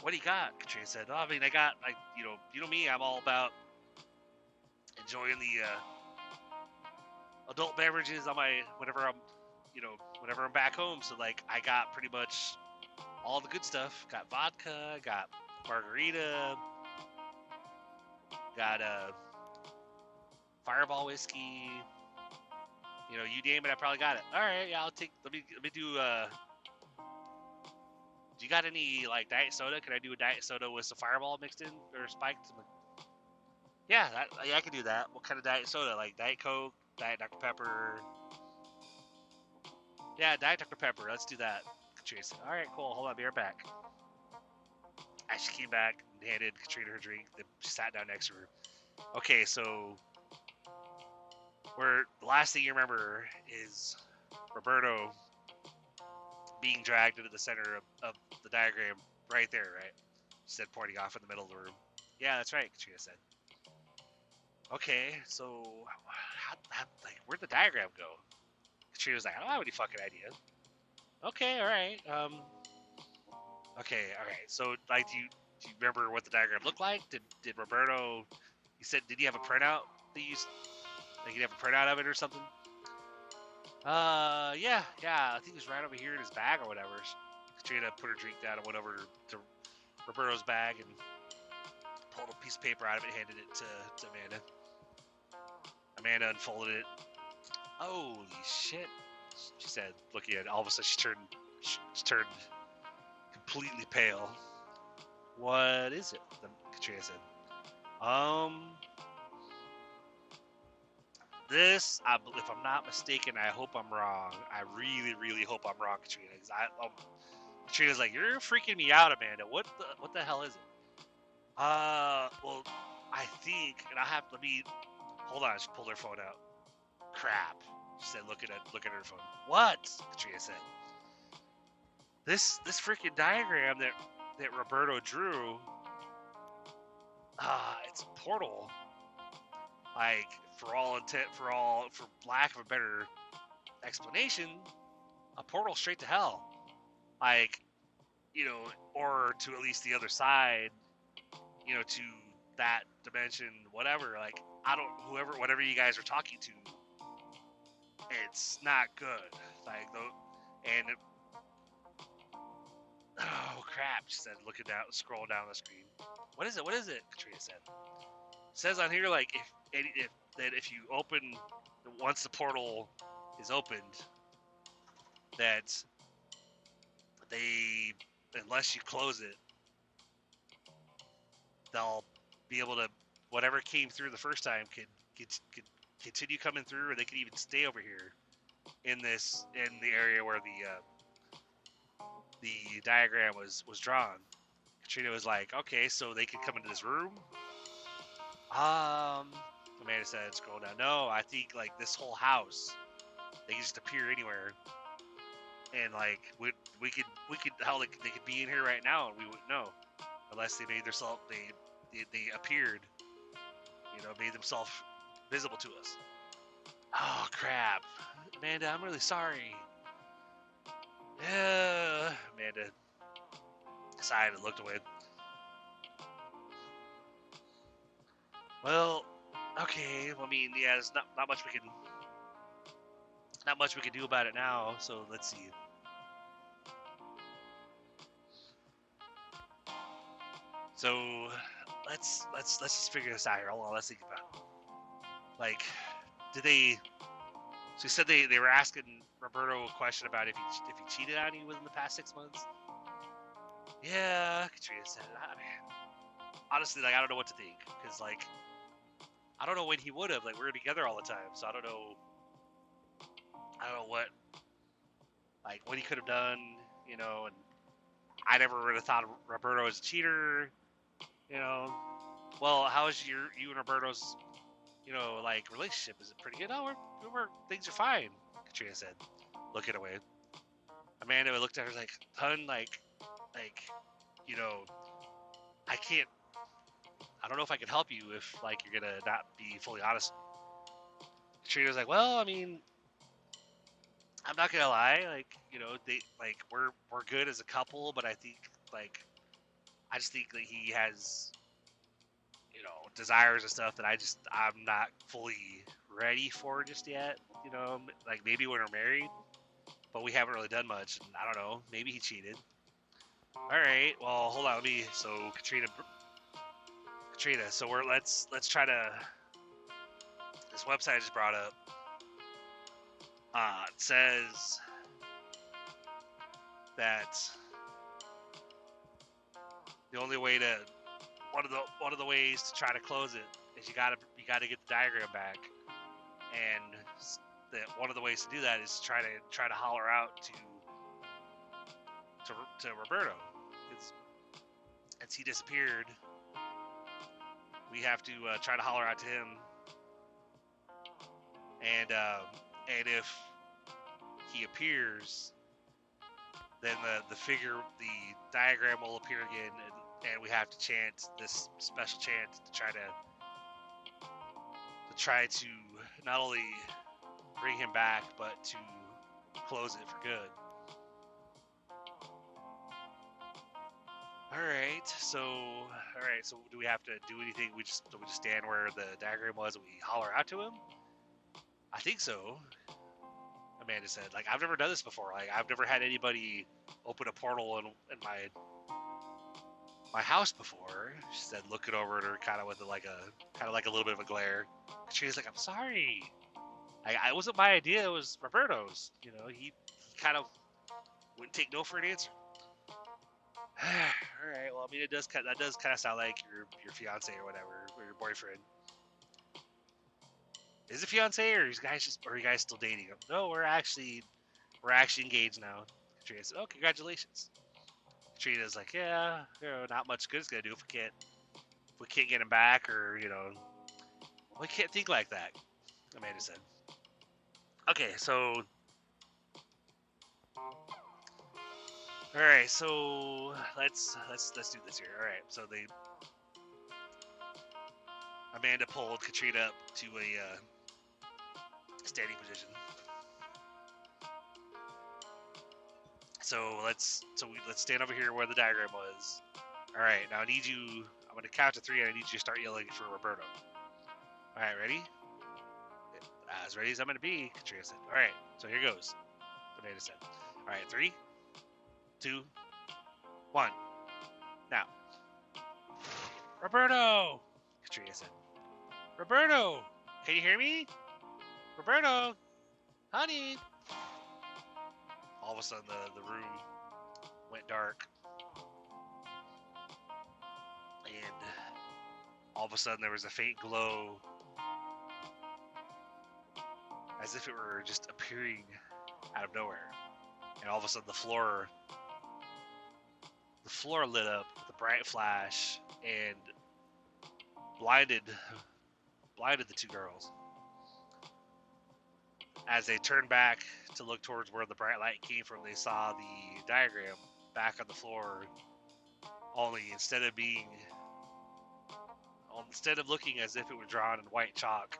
B: What do you got? Katrina said. Oh, I mean, I got, like, you know me, I'm all about enjoying the adult beverages on whenever I'm back home. So, like, I got pretty much all the good stuff. Got vodka, got margarita, got Fireball whiskey. You name it, I probably got it. All right, yeah, I'll take. Let me do. Do you got any, like, diet soda? Can I do a diet soda with some Fireball mixed in or spiked? Yeah, I can do that. What kind of diet soda? Like Diet Coke, Diet Dr. Pepper. Yeah, Diet Dr. Pepper. Let's do that. Katrina said, all right, cool. Hold on, be right back. As she came back and handed Katrina her drink, then she sat down next to her. Okay, so the last thing you remember is Roberto being dragged into the center of the diagram right there, right? She said, pointing off in the middle of the room. Yeah, that's right, Katrina said. Okay, so where'd the diagram go? Katrina was like, I don't have any fucking idea. Okay, all right. Okay, all right. So, like, do you remember what the diagram looked like? Did Roberto? You said, did he have a printout that you? Like, he'd have a printout of it or something? Yeah. I think it was right over here in his bag or whatever. Katrina put her drink down and went over to Roberto's bag and pulled a piece of paper out of it and handed it to Amanda. Amanda unfolded it. Holy shit, she said, looking at it. All of a sudden, she turned completely pale. What is it? Katrina said. This, if I'm not mistaken, I hope I'm wrong. I really, really hope I'm wrong, Katrina. Katrina's like, you're freaking me out, Amanda. What the hell is it? Well, I think, and hold on. She pulled her phone out. Crap, she said, looking at her phone. What? Katrina said. This freaking diagram that Roberto drew. It's a portal. Like, for lack of a better explanation, a portal straight to hell. Like, or to at least the other side, to that dimension, whatever. Like, whatever you guys are talking to, it's not good. Like, and oh crap, she said, looking down, scrolling down the screen. What is it? What is it? Katrina said. It says on here, like, if you open, once the portal is opened, that they, unless you close it, they'll be able to, whatever came through the first time could continue coming through, or they could even stay over here in the area where the diagram was drawn. Katrina was like, okay, so they could come into this room. Amanda said, scroll down. No, I think like this whole house, they can just appear anywhere, and like we could how they could be in here right now and we wouldn't know, unless they made themselves they appeared, made themselves visible to us. Oh crap, Amanda, I'm really sorry. Yeah, Amanda sighed and looked away. Well, okay. I mean, yeah, there's not much we can do about it now. So let's see. So let's just figure this out here. Hold on, let's think about it. Like, did they? So you said they were asking Roberto a question about if he cheated on you within the past 6 months. Yeah, Katrina said. Honestly, like, I don't know what to think, because like, I don't know when he would have. Like, we're together all the time, so I don't know what, like, what he could have done, and I never would have thought Roberto was a cheater, Well, how is you and Roberto's, like, relationship? Is it pretty good? No, things are fine, Katrina said, looking away. Amanda looked at her like, hun, like, I don't know if I can help you if, like, you're gonna not be fully honest. Katrina was like, well, I mean, I'm not gonna lie, like, we're good as a couple, but I think, like, I just think that he has, desires and stuff that I'm not fully ready for just yet, like, maybe when we're married, but we haven't really done much, and I don't know, maybe he cheated. Alright, well, hold on, so Katrina, so let's try to, this website I just brought up, it says that the only way to, one of the ways to try to close it is you gotta get the diagram back, and that one of the ways to do that is try to holler out to Roberto. As he disappeared, we have to try to holler out to him, and if he appears, then the diagram will appear again, and we have to chant this special chant to try to not only bring him back, but to close it for good. Alright, so do we have to do anything? We just stand where the diagram was and we holler out to him? I think so, Amanda said. Like, I've never done this before. Like, I've never had anybody open a portal in my house before. She said, looking over at her kind of with like a little bit of a glare. She was like, I'm sorry. It wasn't my idea, it was Roberto's. He kind of wouldn't take no for an answer. Alright, well, I mean, that does kind of sound like your fiance or whatever, or your boyfriend. Is it fiance, or are you guys still dating? No, we're actually engaged now. Katrina said, oh, congratulations. Katrina's like, yeah, not much good it's gonna do if we can't get him back, or we can't think like that. Amanda said. Okay, so all right, so let's do this here. All right, so Amanda pulled Katrina up to a standing position. So let's stand over here where the diagram was. All right, now I need you. I'm going to count to 3, and I need you to start yelling for Roberto. All right, ready? As ready as I'm going to be, Katrina said. All right, so here goes. Amanda said. All right, 3, 2, 1. Now. Roberto! Katrina said. Roberto! Can you hear me? Roberto! Honey! All of a sudden, the room went dark. And all of a sudden, there was a faint glow. As if it were just appearing out of nowhere. And all of a sudden, the floor lit up with a bright flash and blinded the 2 girls. As they turned back to look towards where the bright light came from, they saw the diagram back on the floor. Only instead of looking as if it were drawn in white chalk,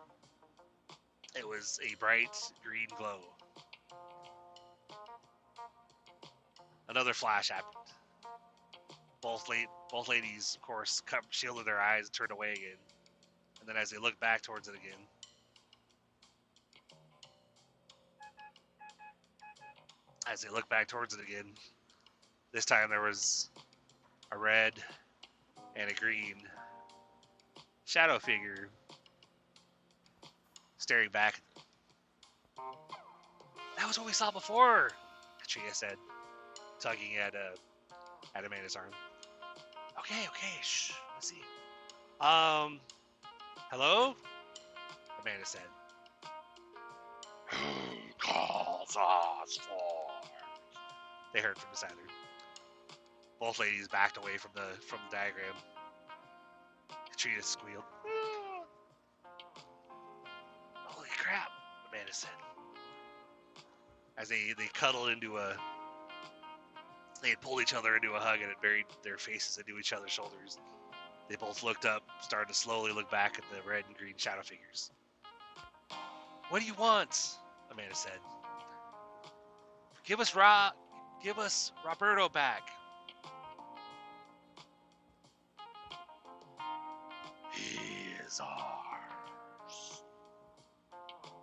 B: it was a bright green glow. Another flash happened. Both ladies, of course, shielded their eyes and turned away again. And then as they looked back towards it again, this time there was a red and a green shadow figure staring back. That was what we saw before, Katrina said, tugging at Amanda's arm. Okay, shh, let's see. Hello? Amanda said.
C: Who calls us for?
B: They heard from beside her. Both ladies backed away from the diagram. Katrina squealed. Holy crap, Amanda said. As they cuddled they had pulled each other into a hug and had buried their faces into each other's shoulders. They both looked up, started to slowly look back at the red and green shadow figures. What do you want? Amanda said. Give us Roberto back.
C: He is ours,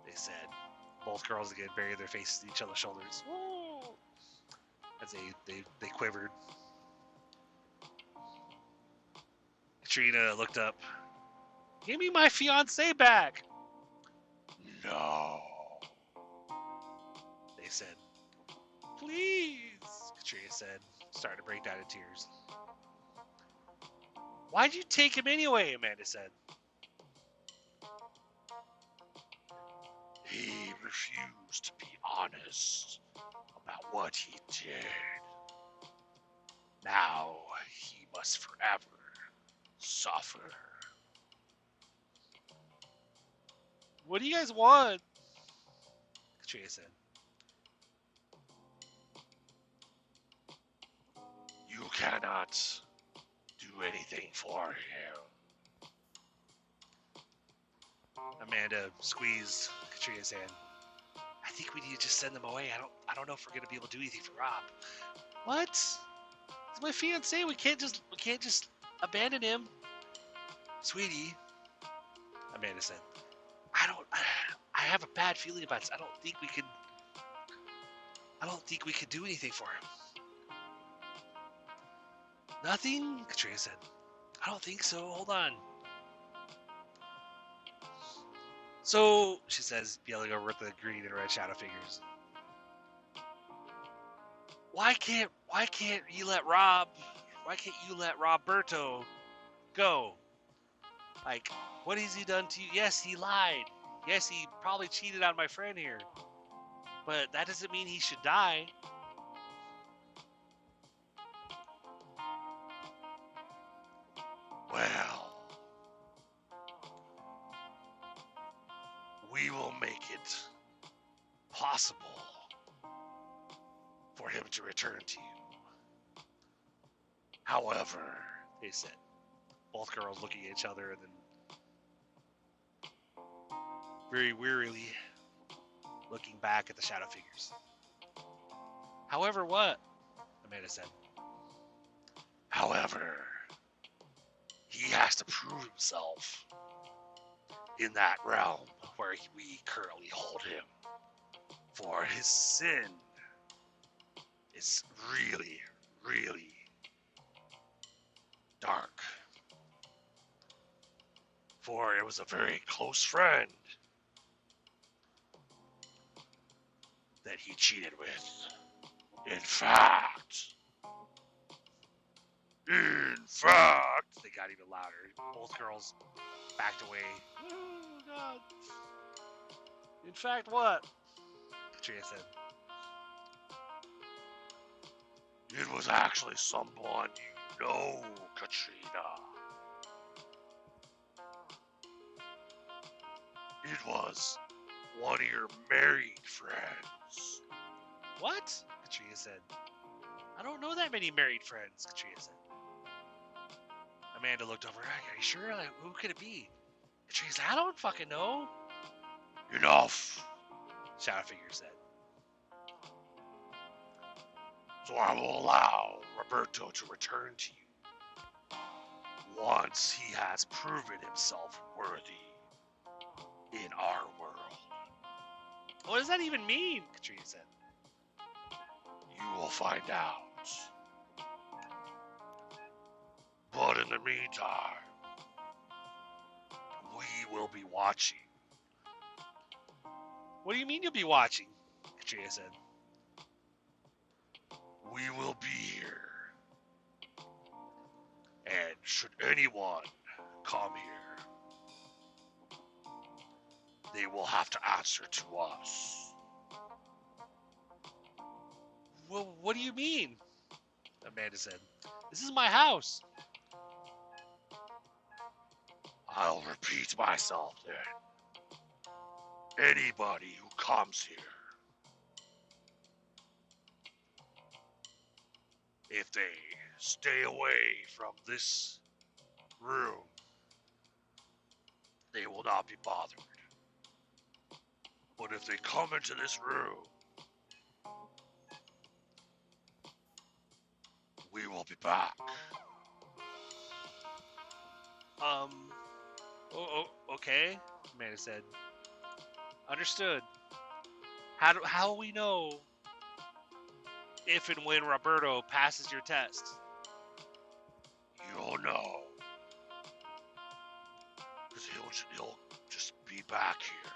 B: they said. Both girls again buried their faces in each other's shoulders. Woo! As they quivered. Katrina looked up. Give me my fiancé back.
C: No,
B: they said. Please, Katrina said, starting to break down in tears. Why'd you take him anyway? Amanda said.
C: he refused to be honest about what he did. Now he must forever suffer.
B: What do you guys want? Katrina said.
C: You cannot do anything for him.
B: Amanda squeezed Katrina's hand. I think we need to just send them away. I don't know if we're gonna be able to do anything for Rob. What? He's my fiancé. We can't just abandon him. Sweetie, Amanda said. I have a bad feeling about this. I don't think we could do anything for him. Nothing? Katrina said. I don't think so. Hold on. So, she says, yelling over at the green and red shadow figures. Why can't you let Roberto go? Like, what has he done to you? Yes, he lied. Yes, he probably cheated on my friend here. But that doesn't mean he should die.
C: Well, we will make it possible for him to return to you. However,
B: They said. Both girls looking at each other and then very wearily looking back at the shadow figures. However, what? Amanda said.
C: however, he has to prove himself in that realm where we currently hold him. For his sin is really, really dark. For it was a very close friend that he cheated with. In fact,
B: they got even louder. Both girls backed away. Oh, God. In fact, what? Katrina said.
C: it was actually someone you know, Katrina. It was one of your married friends.
B: What? Katrina said. I don't know that many married friends, Katrina said. Amanda looked over. Are you sure? Like, who could it be? Katrina said, I don't fucking know.
C: Enough.
B: Shadow Figure said.
C: So I will allow Roberto to return to you once he has proven himself worthy in our world.
B: What does that even mean? Katrina said.
C: You will find out. But in the meantime, we will be watching.
B: What do you mean you'll be watching? Katrina said.
C: We will be here. And should anyone come here, they will have to answer to us.
B: Well, what do you mean? Amanda said. This is my house.
C: I'll repeat myself then. Anybody who comes here, if they stay away from this room, they will not be bothered. But if they come into this room, we will be back.
B: Okay, Amanda said. Understood. How will we know if and when Roberto passes your test?
C: You'll know. Because he'll just be back here.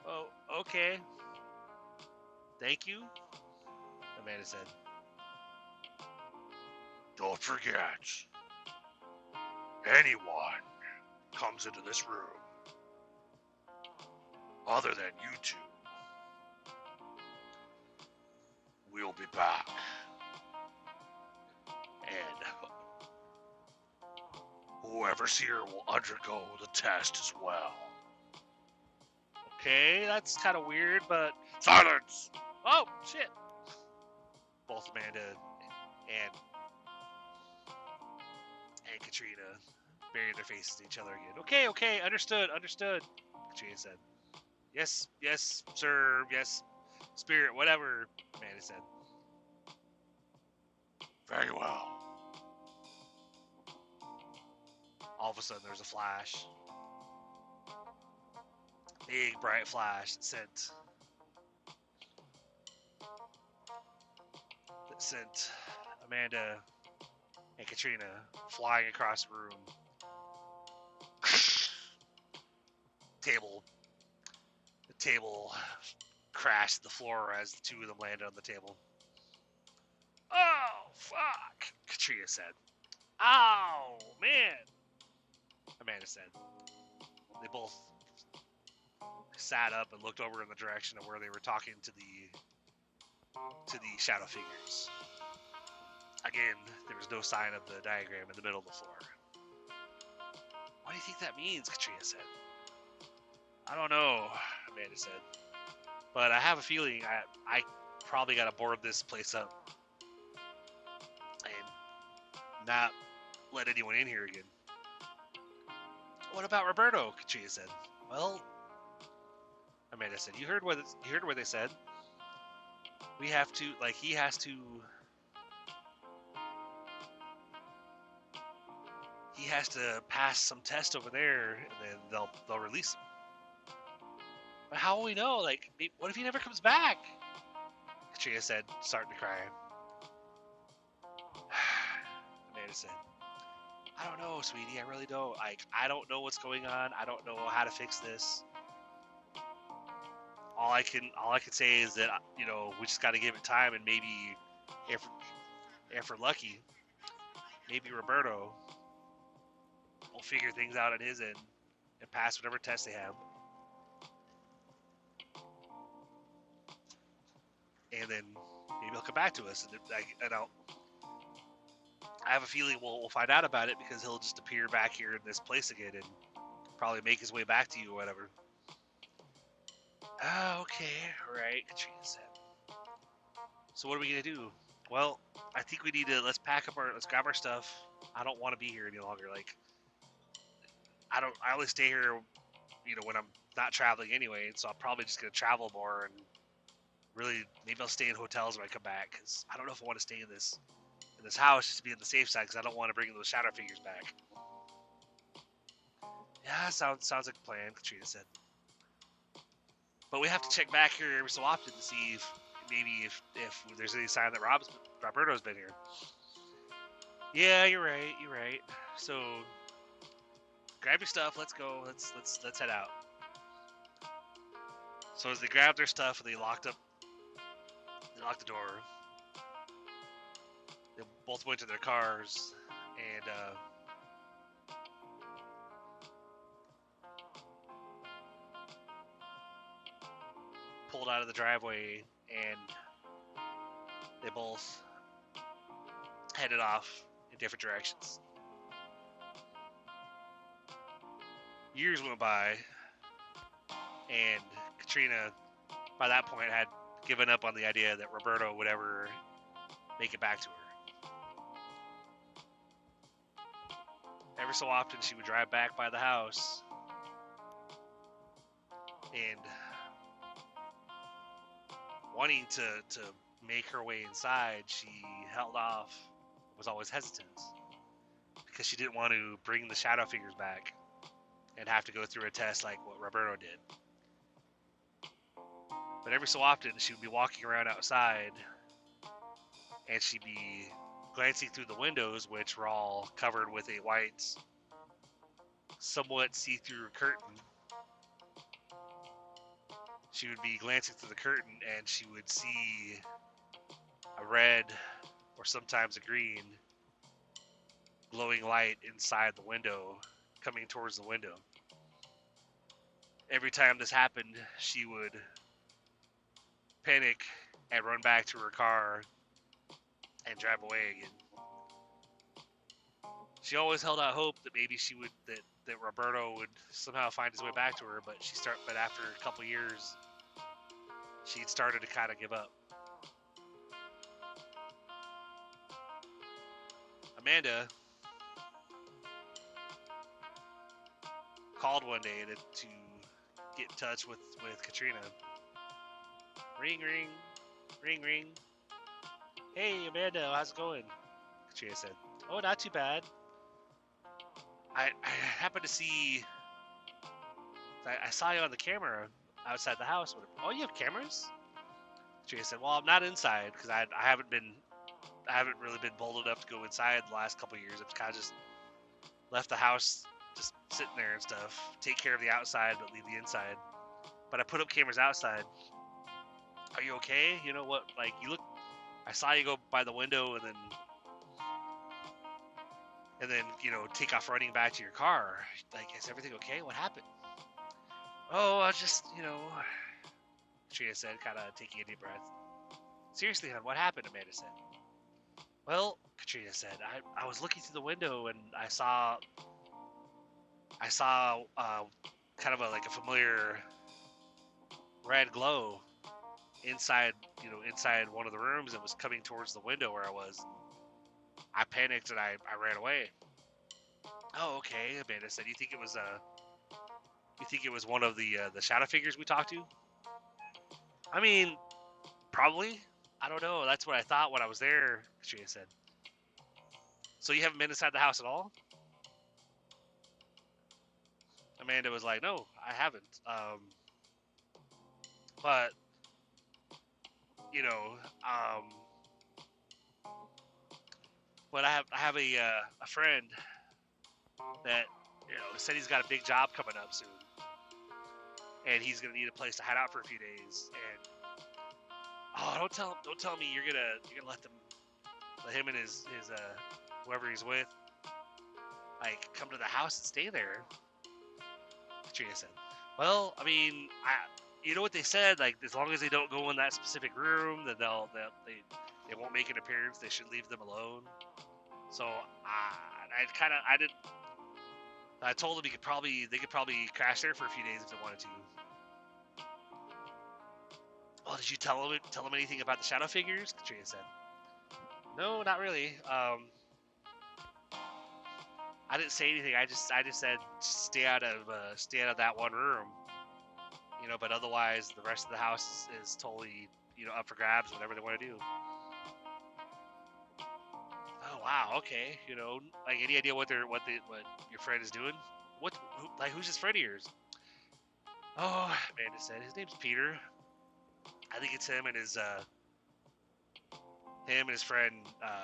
B: Oh, okay. Thank you, Amanda said.
C: Don't forget, anyone comes into this room other than you two, we'll be back. And whoever's here will undergo the test as well.
B: Okay, that's kind of weird, but...
C: Silence!
B: Oh, shit! Both Amanda and Katrina buried their faces in each other again. Okay, understood. Katrina said. Yes, sir, yes, spirit, whatever, Amanda said.
C: Very well.
B: All of a sudden, there's a flash. Big, bright flash that sent Amanda and Katrina flying across the room. The table crashed to the floor as the two of them landed on the table. Oh, fuck, Katrina said. Ow, man, Amanda said. They both sat up and looked over in the direction of where they were talking to the shadow figures. Again, there was no sign of the diagram in the middle of the floor. What do you think that means? Katrina said. I don't know, Amanda said. But I have a feeling I probably got to board this place up and not let anyone in here again. What about Roberto? Katrina said. Well, Amanda said, you heard what they said. We have to, he has to. he has to pass some test over there, and then they'll release him. But how will we know? Like, what if he never comes back? Katrina said, starting to cry. Amanda said, I don't know, sweetie. I really don't. Like, I don't know what's going on. I don't know how to fix this. All I can say is that, you know, we just got to give it time, and maybe if we're lucky, maybe Roberto will figure things out on his end and pass whatever test they have. And then maybe he'll come back to us, and I have a feeling we'll find out about it because he'll just appear back here in this place again and probably make his way back to you or whatever. Okay, all right, Katrina said. So what are we gonna do? Well, I think we need to let's grab our stuff. I don't want to be here any longer. Like, I only stay here, you know, when I'm not traveling anyway. So I'm probably just gonna travel more and really maybe I'll stay in hotels when I come back because I don't know if I want to stay in this house just to be on the safe side because I don't want to bring those shadow figures back. Yeah, sounds like a plan, Katrina said. But we have to check back here every so often to see if maybe if there's any sign that Roberto's been here. Yeah, you're right. So grab your stuff, let's go. Let's head out. So as they grabbed their stuff and they locked the door. They both went to their cars and pulled out of the driveway, and they both headed off in different directions. Years went by, and Katrina, by that point, had given up on the idea that Roberto would ever make it back to her. Every so often, she would drive back by the house, and wanting to make her way inside, she held off, was always hesitant, because she didn't want to bring the shadow figures back and have to go through a test like what Roberto did. But every so often, she would be walking around outside, and she'd be glancing through the windows, which were all covered with a white, somewhat see-through curtain. She would be glancing through the curtain, and she would see a red, or sometimes a green, glowing light inside the window, coming towards the window. Every time this happened, she would panic and run back to her car and drive away again. She always held out hope that maybe that Roberto would somehow find his way back to her, but after a couple years, she'd started to kind of give up. Amanda called one day to get in touch with Katrina. Ring, ring, ring, ring. Hey, Amanda, how's it going? Katrina said. Oh, not too bad. I happened to see... I saw you on the camera outside the house. Oh, you have cameras? Katrina said, well, I'm not inside because I haven't really been bold enough to go inside the last couple of years. I've kind of just left the house just sitting there and stuff. Take care of the outside, but leave the inside. But I put up cameras outside. Are you okay? You know what? Like, you look... I saw you go by the window and then, you know, take off running back to your car. Like, is everything okay? What happened? Oh, I just, you know... Katrina said, kind of taking a deep breath. Seriously, hon, what happened? Amanda said. Well, Katrina said, I was looking through the window and I saw kind of like a familiar red glow inside one of the rooms that was coming towards the window where I was. I panicked and I ran away. Oh, okay, Amanda said. You think it was one of the shadow figures we talked to? I mean, probably. I don't know. That's what I thought when I was there, Katrina said. So you haven't been inside the house at all? Amanda was like, no, I haven't. But you know, but I have a friend that said he's got a big job coming up soon, and he's gonna need a place to hide out for a few days. And don't tell me you're gonna let him and his whoever he's with like come to the house and stay there. Katrina said, well, I mean, you know what they said, like as long as they don't go in that specific room, then they won't make an appearance. They should leave them alone. So I told them they could probably crash there for a few days if they wanted to. Well, did you tell them anything about the shadow figures? Katrina said. No, not really. I didn't say anything. I just said stay out of that one room. But otherwise the rest of the house is totally up for grabs, whatever they want to do. Oh wow, okay. Like any idea what your friend is doing? Who's his friend of yours? Oh, Amanda said his name's Peter. I think it's him and his friend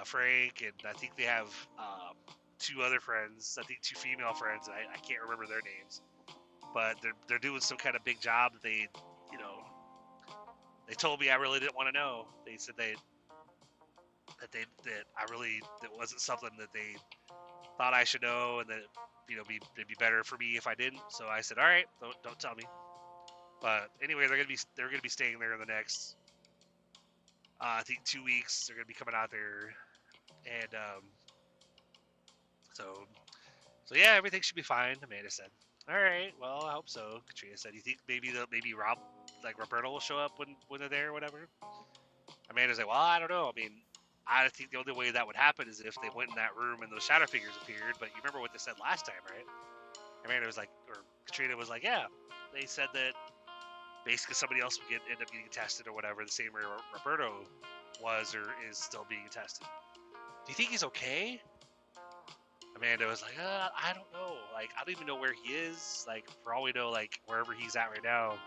B: Frank, and I think they have two other friends. I think two female friends, and I can't remember their names. But they're doing some kind of big job that they told me I really didn't want to know. They said that that wasn't something that they thought I should know, and that it'd be better for me if I didn't. So I said, all right, don't tell me. But anyway, they're gonna be staying there in the next I think 2 weeks. They're gonna be coming out there, and so yeah, everything should be fine. Amanda said. All right, well, I hope so. Katrina said, you think maybe Roberto will show up when they're there or whatever? Amanda's like, well, I don't know. I mean, I think the only way that would happen is if they went in that room and those shadow figures appeared. But you remember what they said last time, right? Amanda was like, or Katrina was like, yeah. They said that basically somebody else would end up getting tested or whatever, the same way Roberto was or is still being tested. Do you think he's okay? Amanda was like, I don't know. Like, I don't even know where he is. Like, for all we know, like, wherever he's at right now,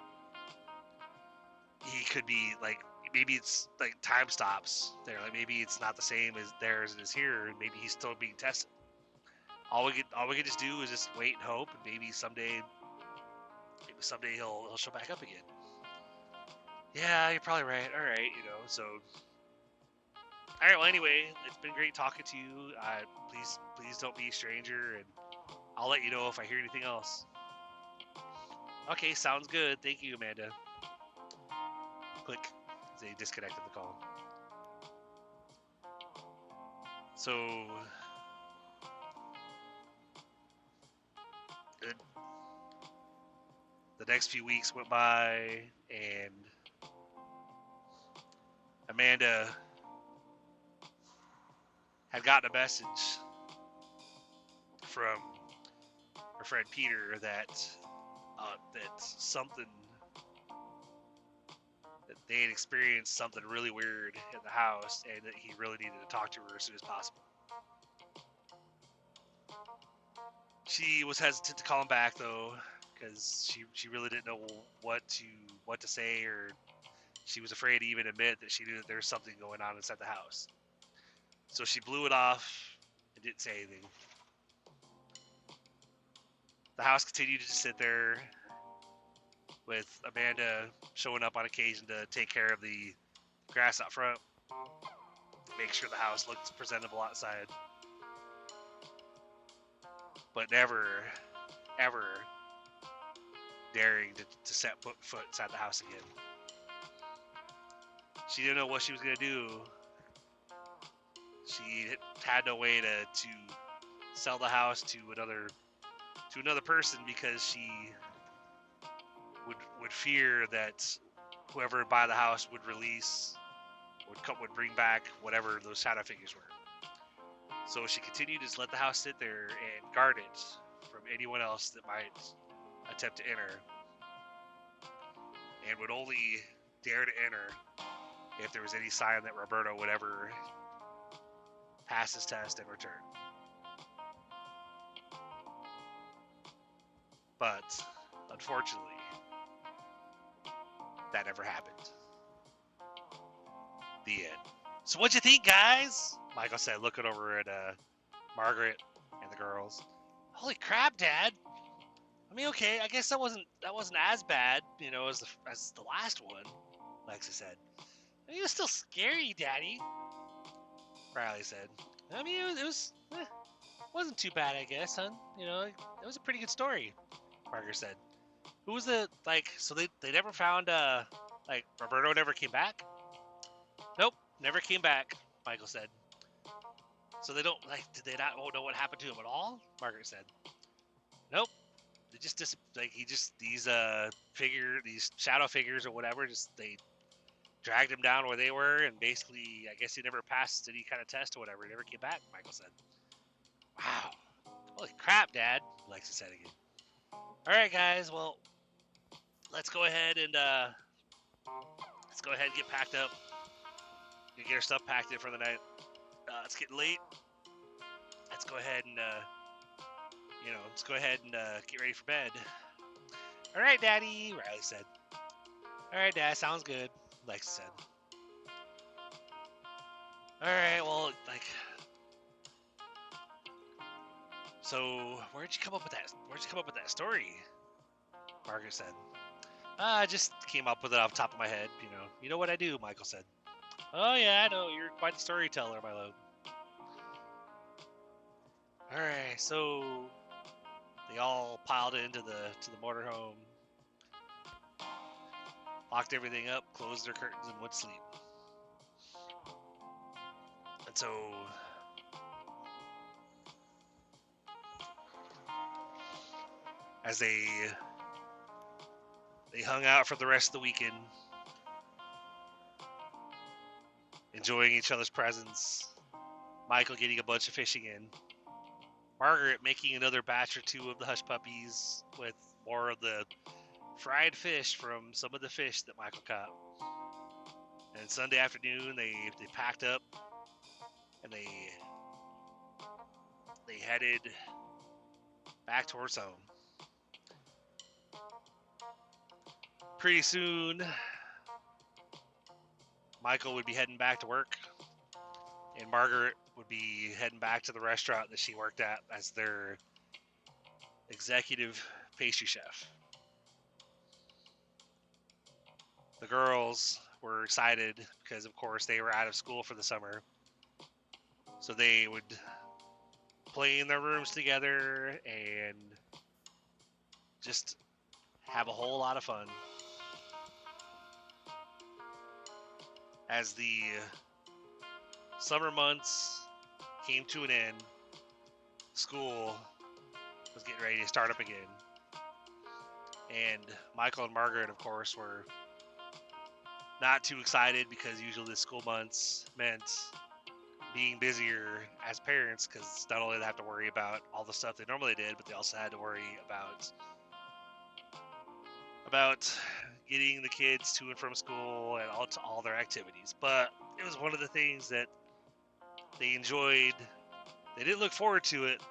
B: he could be, like, maybe it's, like, time stops there. Like, maybe it's not the same as there as it is here, and maybe he's still being tested. All we could just do is just wait and hope, and maybe someday he'll show back up again. Yeah, you're probably right. All right, so... All right, well, anyway, it's been great talking to you. Please don't be a stranger, and I'll let you know if I hear anything else. Okay, sounds good. Thank you, Amanda. Click. They disconnected the call. So... Good. The next few weeks went by, and Amanda had gotten a message from her friend Peter that they had experienced something really weird in the house, and that he really needed to talk to her as soon as possible. She was hesitant to call him back though, because she really didn't know what to say, or she was afraid to even admit that she knew that there was something going on inside the house. So she blew it off and didn't say anything. The house continued to just sit there, with Amanda showing up on occasion to take care of the grass out front, make sure the house looks presentable outside, but never, ever daring to set foot inside the house again. She didn't know what she was going to do. She had no way to sell the house to another person, because she would fear that whoever would buy the house would bring back whatever those shadow figures were. So she continued to just let the house sit there and guard it from anyone else that might attempt to enter, and would only dare to enter if there was any sign that Roberto would ever pass his test and return. But unfortunately, that never happened. The end. So what'd you think, guys? Michael said, looking over at Margaret and the girls. Holy crap, Dad! I mean, okay, I guess that wasn't as bad, as the last one. Lexa said. I mean, it was still scary, Daddy. Riley said. I mean, it wasn't too bad, I guess, son. It was a pretty good story. Margaret said. Who was so they never found, Roberto never came back? Nope, never came back, Michael said. So they don't, did they not know what happened to him at all? Margaret said. Nope. They just these shadow figures or whatever, they dragged him down where they were, and basically, I guess he never passed any kind of test or whatever. He never came back, Michael said. Wow. Holy crap, Dad, Alexa said again. All right, guys, well, let's go ahead and get packed up. Get our stuff packed in for the night. It's getting late. Let's go ahead and get ready for bed. All right, Daddy, Riley said. All right, Dad, sounds good, Lex said. All right, well, so where'd you come up with that story? Margaret said. I just came up with it off the top of my head, You know what I do, Michael said. Oh yeah, I know, you're quite the storyteller, my love. All right, so they all piled into the motorhome, locked everything up, closed their curtains, and went to sleep. And so as they hung out for the rest of the weekend, enjoying each other's presence, Michael getting a bunch of fishing in, Margaret making another batch or two of the hush puppies with more of the fried fish from some of the fish that Michael caught. And Sunday afternoon, they packed up and they headed back towards home. Pretty soon, Michael would be heading back to work, and Margaret would be heading back to the restaurant that she worked at as their executive pastry chef. The girls were excited because, of course, they were out of school for the summer. So they would play in their rooms together and just have a whole lot of fun. As the summer months came to an end, school was getting ready to start up again. And Michael and Margaret, of course, were not too excited because usually the school months meant being busier as parents, because not only did they have to worry about all the stuff they normally did, but they also had to worry about getting the kids to and from school and all their activities. But it was one of the things that they enjoyed. They didn't look forward to it,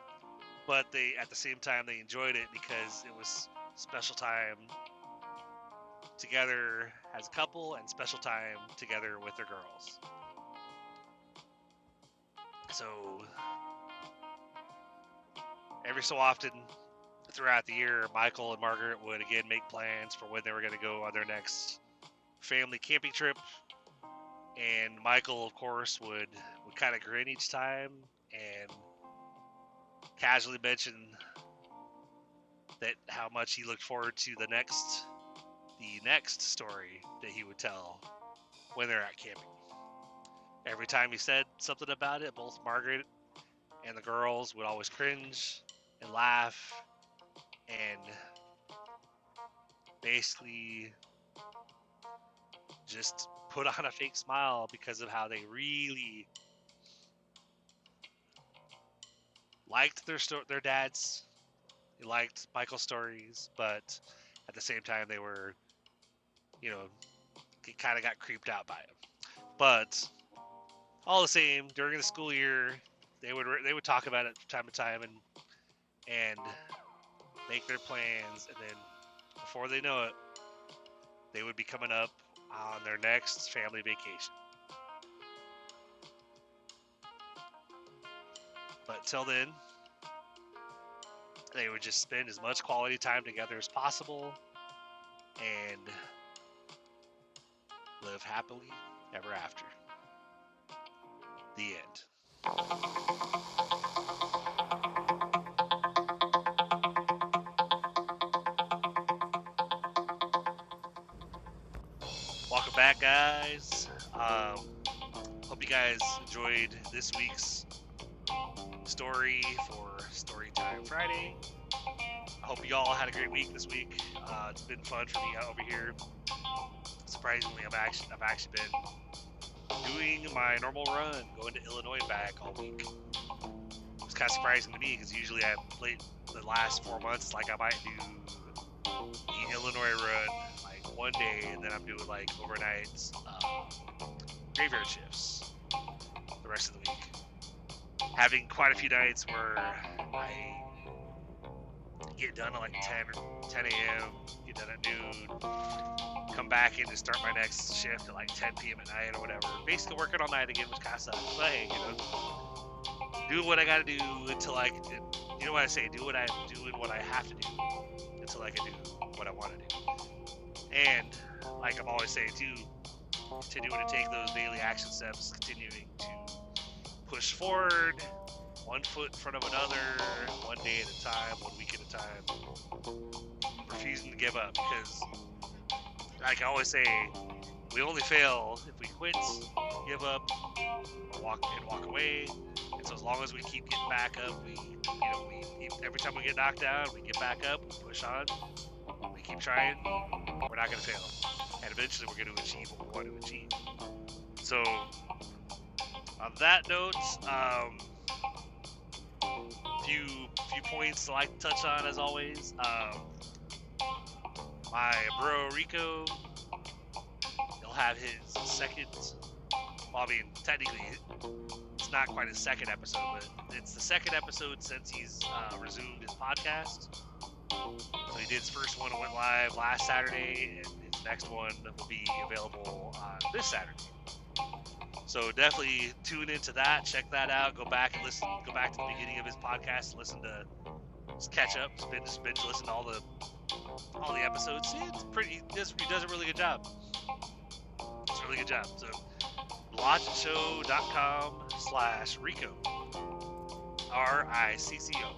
B: but at the same time they enjoyed it because it was special time together as a couple and special time together with their girls. So every so often throughout the year, Michael and Margaret would again make plans for when they were going to go on their next family camping trip. And Michael, of course, would kind of grin each time and casually mention that how much he looked forward to the next story that he would tell when they're at camping. Every time he said something about it, both Margaret and the girls would always cringe and laugh and basically just put on a fake smile because of how they really liked their dads. They liked Michael's stories, but at the same time they were, kind of got creeped out by him. But all the same, during the school year, they would talk about it from time to time, and make their plans, and then before they know it, they would be coming up on their next family vacation. But till then, they would just spend as much quality time together as possible and live happily ever after. The end. Welcome back, guys. Hope you guys enjoyed this week's story for Storytime Friday. I hope you all had a great week this week. It's been fun for me out over here. Surprisingly, I've actually been doing my normal run, going to Illinois and back all week. It's kind of surprising to me because usually I've played the last 4 months. Like I might do the Illinois run like one day, and then I'm doing like overnights, graveyard shifts the rest of the week. Having quite a few nights where I get done at like 10 a.m., get done at noon, come back in to start my next shift at like 10 p.m. at night or whatever. Basically working all night again, which kind of sucks. But hey, do what I gotta do until I can, you know what I say, do what I have to do until I can do what I want to do. And like I'm always saying too, continuing to take those daily action steps, continuing to push forward, one foot in front of another, one day at a time, 1 week at a time, refusing to give up, because like I always say, we only fail if we quit, give up, or walk away. And so as long as we keep getting back up, we every time we get knocked down, we get back up, we push on, we keep trying, we're not going to fail. And eventually we're going to achieve what we want to achieve. So on that note, few points to like to touch on as always. My bro Rico, he'll have his second. Well, I mean, technically, it's not quite his second episode, but it's the second episode since he's resumed his podcast. So he did his first one, went live last Saturday, and his next one will be available on this Saturday. So definitely tune into that, check that out, go back and listen, go back to the beginning of his podcast, just catch up, binge listen to all the episodes. He does a really good job. It's a really good job. So lodgeshow.com/Rico, RICCO.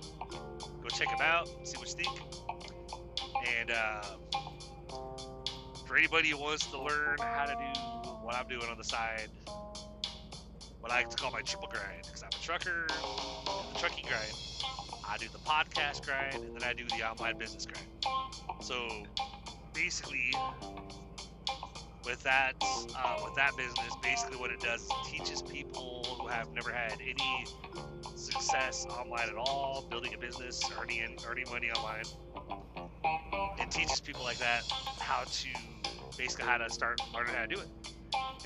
B: Go check him out, see what you think. And for anybody who wants to learn how to do what I'm doing on the side, what I like to call my triple grind, because I'm a trucker, and the trucking grind, I do the podcast grind, and then I do the online business grind. So basically, with that business, basically what it does is it teaches people who have never had any success online at all, building a business, earning money online. It teaches people like that how to start learning how to do it.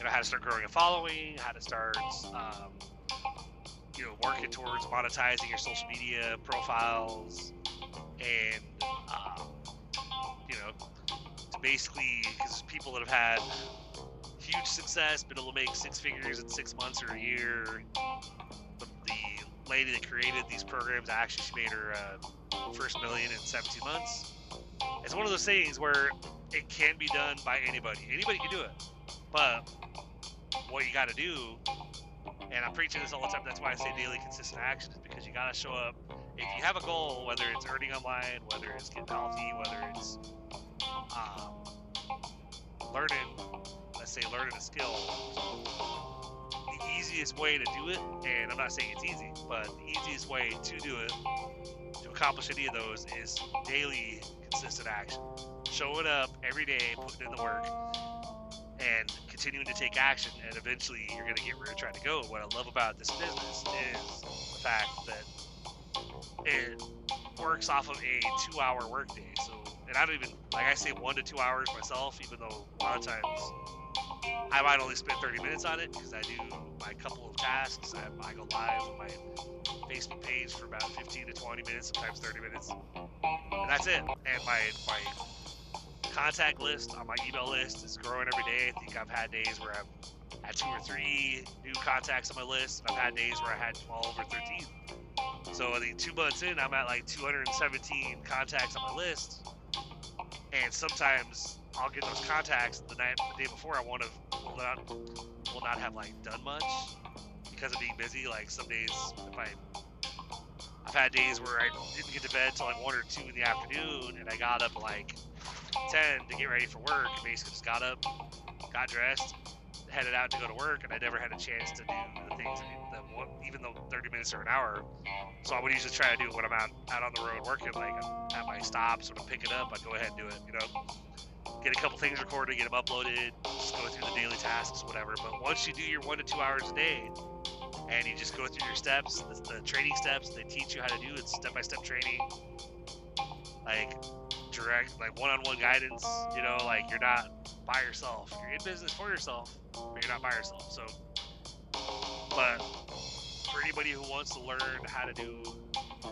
B: How to start growing a following, how to start, working towards monetizing your social media profiles, and, to basically, because people that have had huge success, been able to make 6 figures in 6 months or a year, the lady that created these programs, actually, she made her first $1 million in 17 months. It's one of those things where it can be done by anybody. Anybody can do it. But what you got to do, and I'm preaching this all the time, that's why I say daily consistent action, is because you got to show up. If you have a goal, whether it's earning online, whether it's getting healthy, whether it's learning a skill, the easiest way to do it, and I'm not saying it's easy, but the easiest way to do it, to accomplish any of those, is daily consistent action. Showing up every day, putting in the work, and continuing to take action, and eventually you're going to get where you're trying to go. What I love about this business is the fact that it works off of a 2-hour workday. So, and I don't even, like I say 1 to 2 hours myself, even though a lot of times I might only spend 30 minutes on it, because I do my couple of tasks. I go live on my Facebook page for about 15 to 20 minutes, sometimes 30 minutes. And that's it. And my contact list on my email list is growing every day. I think I've had days where I've had 2 or 3 new contacts on my list. And I've had days where I had 12 or 13. So I think 2 months in, I'm at like 217 contacts on my list. And sometimes I'll get those contacts the day before I will not have like done much because of being busy. Like some days, I've had days where I didn't get to bed till like 1 or 2 in the afternoon, and I got up like 10 to get ready for work. And basically just got up, got dressed, headed out to go to work, and I never had a chance to do the things even though 30 minutes or an hour. So I would usually try to do it when I'm out on the road working, like at my stops, when I'm picking up, I'd go ahead and do it, get a couple things recorded, get them uploaded, just go through the daily tasks, whatever. But once you do your 1 to 2 hours a day, and you just go through your steps, the training steps they teach you how to do, it's step-by-step training, like direct, like one-on-one guidance, like you're not by yourself. You're in business for yourself, but you're not by yourself. So, but for anybody who wants to learn how to do,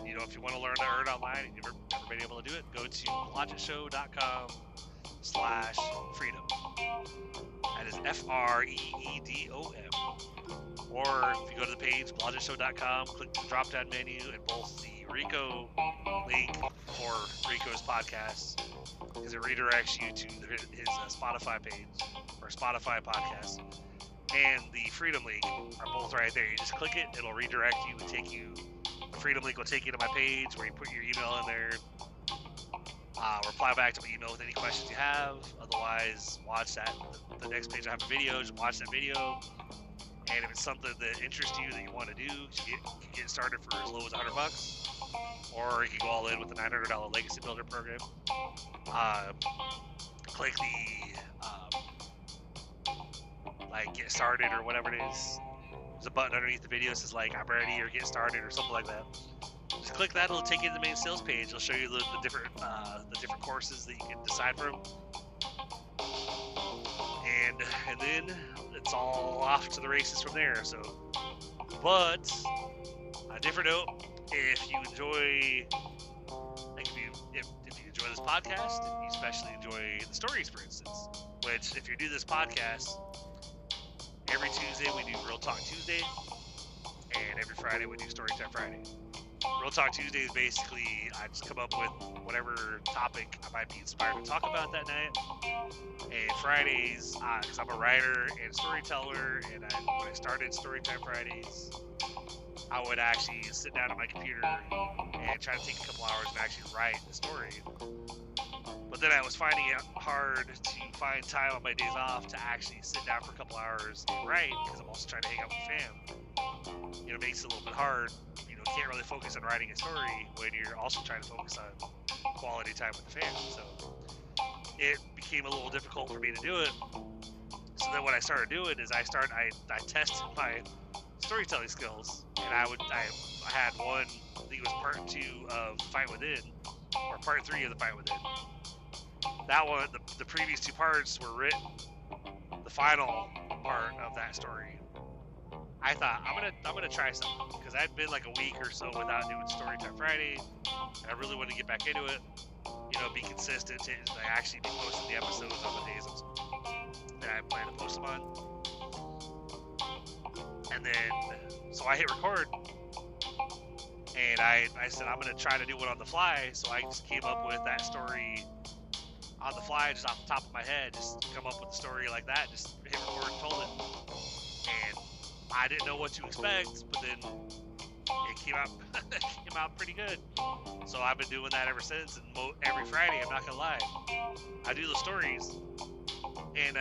B: if you want to learn to earn online and you've never been able to do it, go to blodgettshow.com/freedom. That is FREEDOM. Or if you go to the page, blodgettshow.com, click the drop-down menu, and both the Rico link for Rico's podcast, because it redirects you to his Spotify page, or Spotify podcast, and the Freedom link are both right there. You just click it, it'll redirect you and take you, the Freedom link will take you to my page where you put your email in there, reply back to my email with any questions you have. Otherwise, watch the next page I have a video, just watch that video. And if it's something that interests you that you want to do, you can get started for as low as $100, or you can go all in with the $900 Legacy Builder program. Click the get started or whatever it is. There's a button underneath the video that says like I'm ready or get started or something like that. Just click that; it'll take you to the main sales page. It'll show you the different courses that you can decide from. And then it's all off to the races from there. So, but on a different note, if you enjoy, like if you enjoy this podcast, and you especially enjoy the stories, for instance, which if you do this podcast, every Tuesday we do Real Talk Tuesday, and every Friday we do Storytime Friday. Real Talk Tuesday is basically I just come up with whatever topic I might be inspired to talk about that night. And Fridays, because I'm a writer and storyteller, and when I started Storytime Fridays, I would actually sit down at my computer and try to take a couple hours and actually write the story. But then I was finding it hard to find time on my days off to actually sit down for a couple hours and write, because I'm also trying to hang out with the fam. It makes it a little bit hard. You can't really focus on writing a story when you're also trying to focus on quality time with the fam. So it became a little difficult for me to do it. So then what I started doing is I tested my storytelling skills, and I had one, I think it was part 2 of Fight Within, or part 3 of the Fight Within. That one, the previous 2 parts were written, the final part of that story. I thought I'm gonna try something, because I'd been like a week or so without doing Storytime Friday, and I really wanted to get back into it. Be consistent, and actually be posting the episodes on the days that I plan to post them on. And then, so I hit record, and I said I'm gonna try to do it on the fly. So I just came up with that story on the fly, just off the top of my head, just come up with a story like that, just hit record and told it. And I didn't know what to expect, but then it came out pretty good. So I've been doing that ever since, and every Friday, I'm not gonna lie, I do the stories, and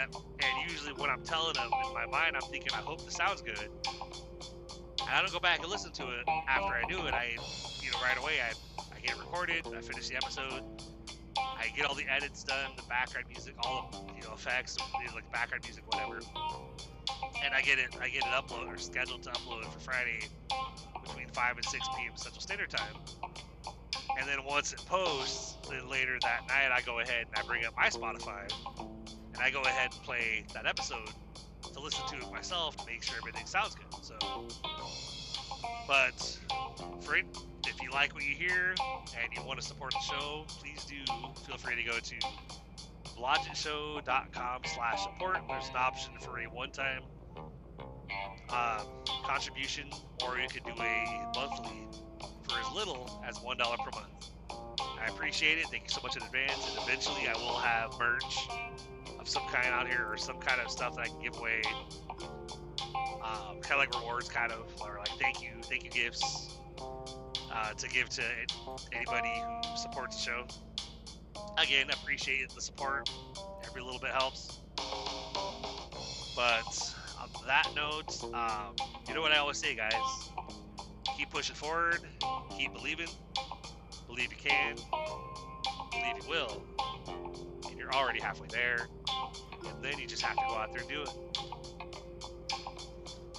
B: usually when I'm telling them, in my mind, I'm thinking, I hope this sounds good, and I don't go back and listen to it after I do it. Right away, I get it recorded, I finish the episode, I get all the edits done, the background music, all of effects, like background music, whatever. And I get it uploaded, or scheduled to upload it for Friday between 5 and 6 p.m. Central Standard Time. And then once it posts, then later that night I go ahead and I bring up my Spotify, and I go ahead and play that episode to listen to it myself to make sure everything sounds good. So But if you like what you hear and you want to support the show, please do feel free to go to blodgetshow.com/support. There's an option for a one-time contribution, or you could do a monthly for as little as $1 per month. I appreciate it. Thank you so much in advance. And eventually I will have merch of some kind out here, or some kind of stuff that I can give away. Kind of like rewards, or like thank you gifts to give to anybody who supports the show. Again, I appreciate the support. Every little bit helps. But on that note, you know what I always say, guys? Keep pushing forward. Keep believing. Believe you can. Believe you will. And you're already halfway there. And then you just have to go out there and do it.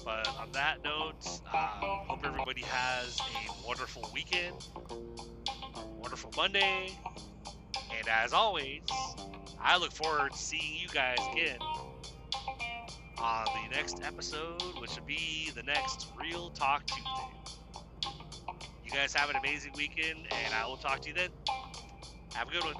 B: But on that note, hope everybody has a wonderful weekend, a wonderful Monday, and as always, I look forward to seeing you guys again on the next episode, which will be the next Real Talk Tuesday. You guys have an amazing weekend, and I will talk to you then. Have a good one.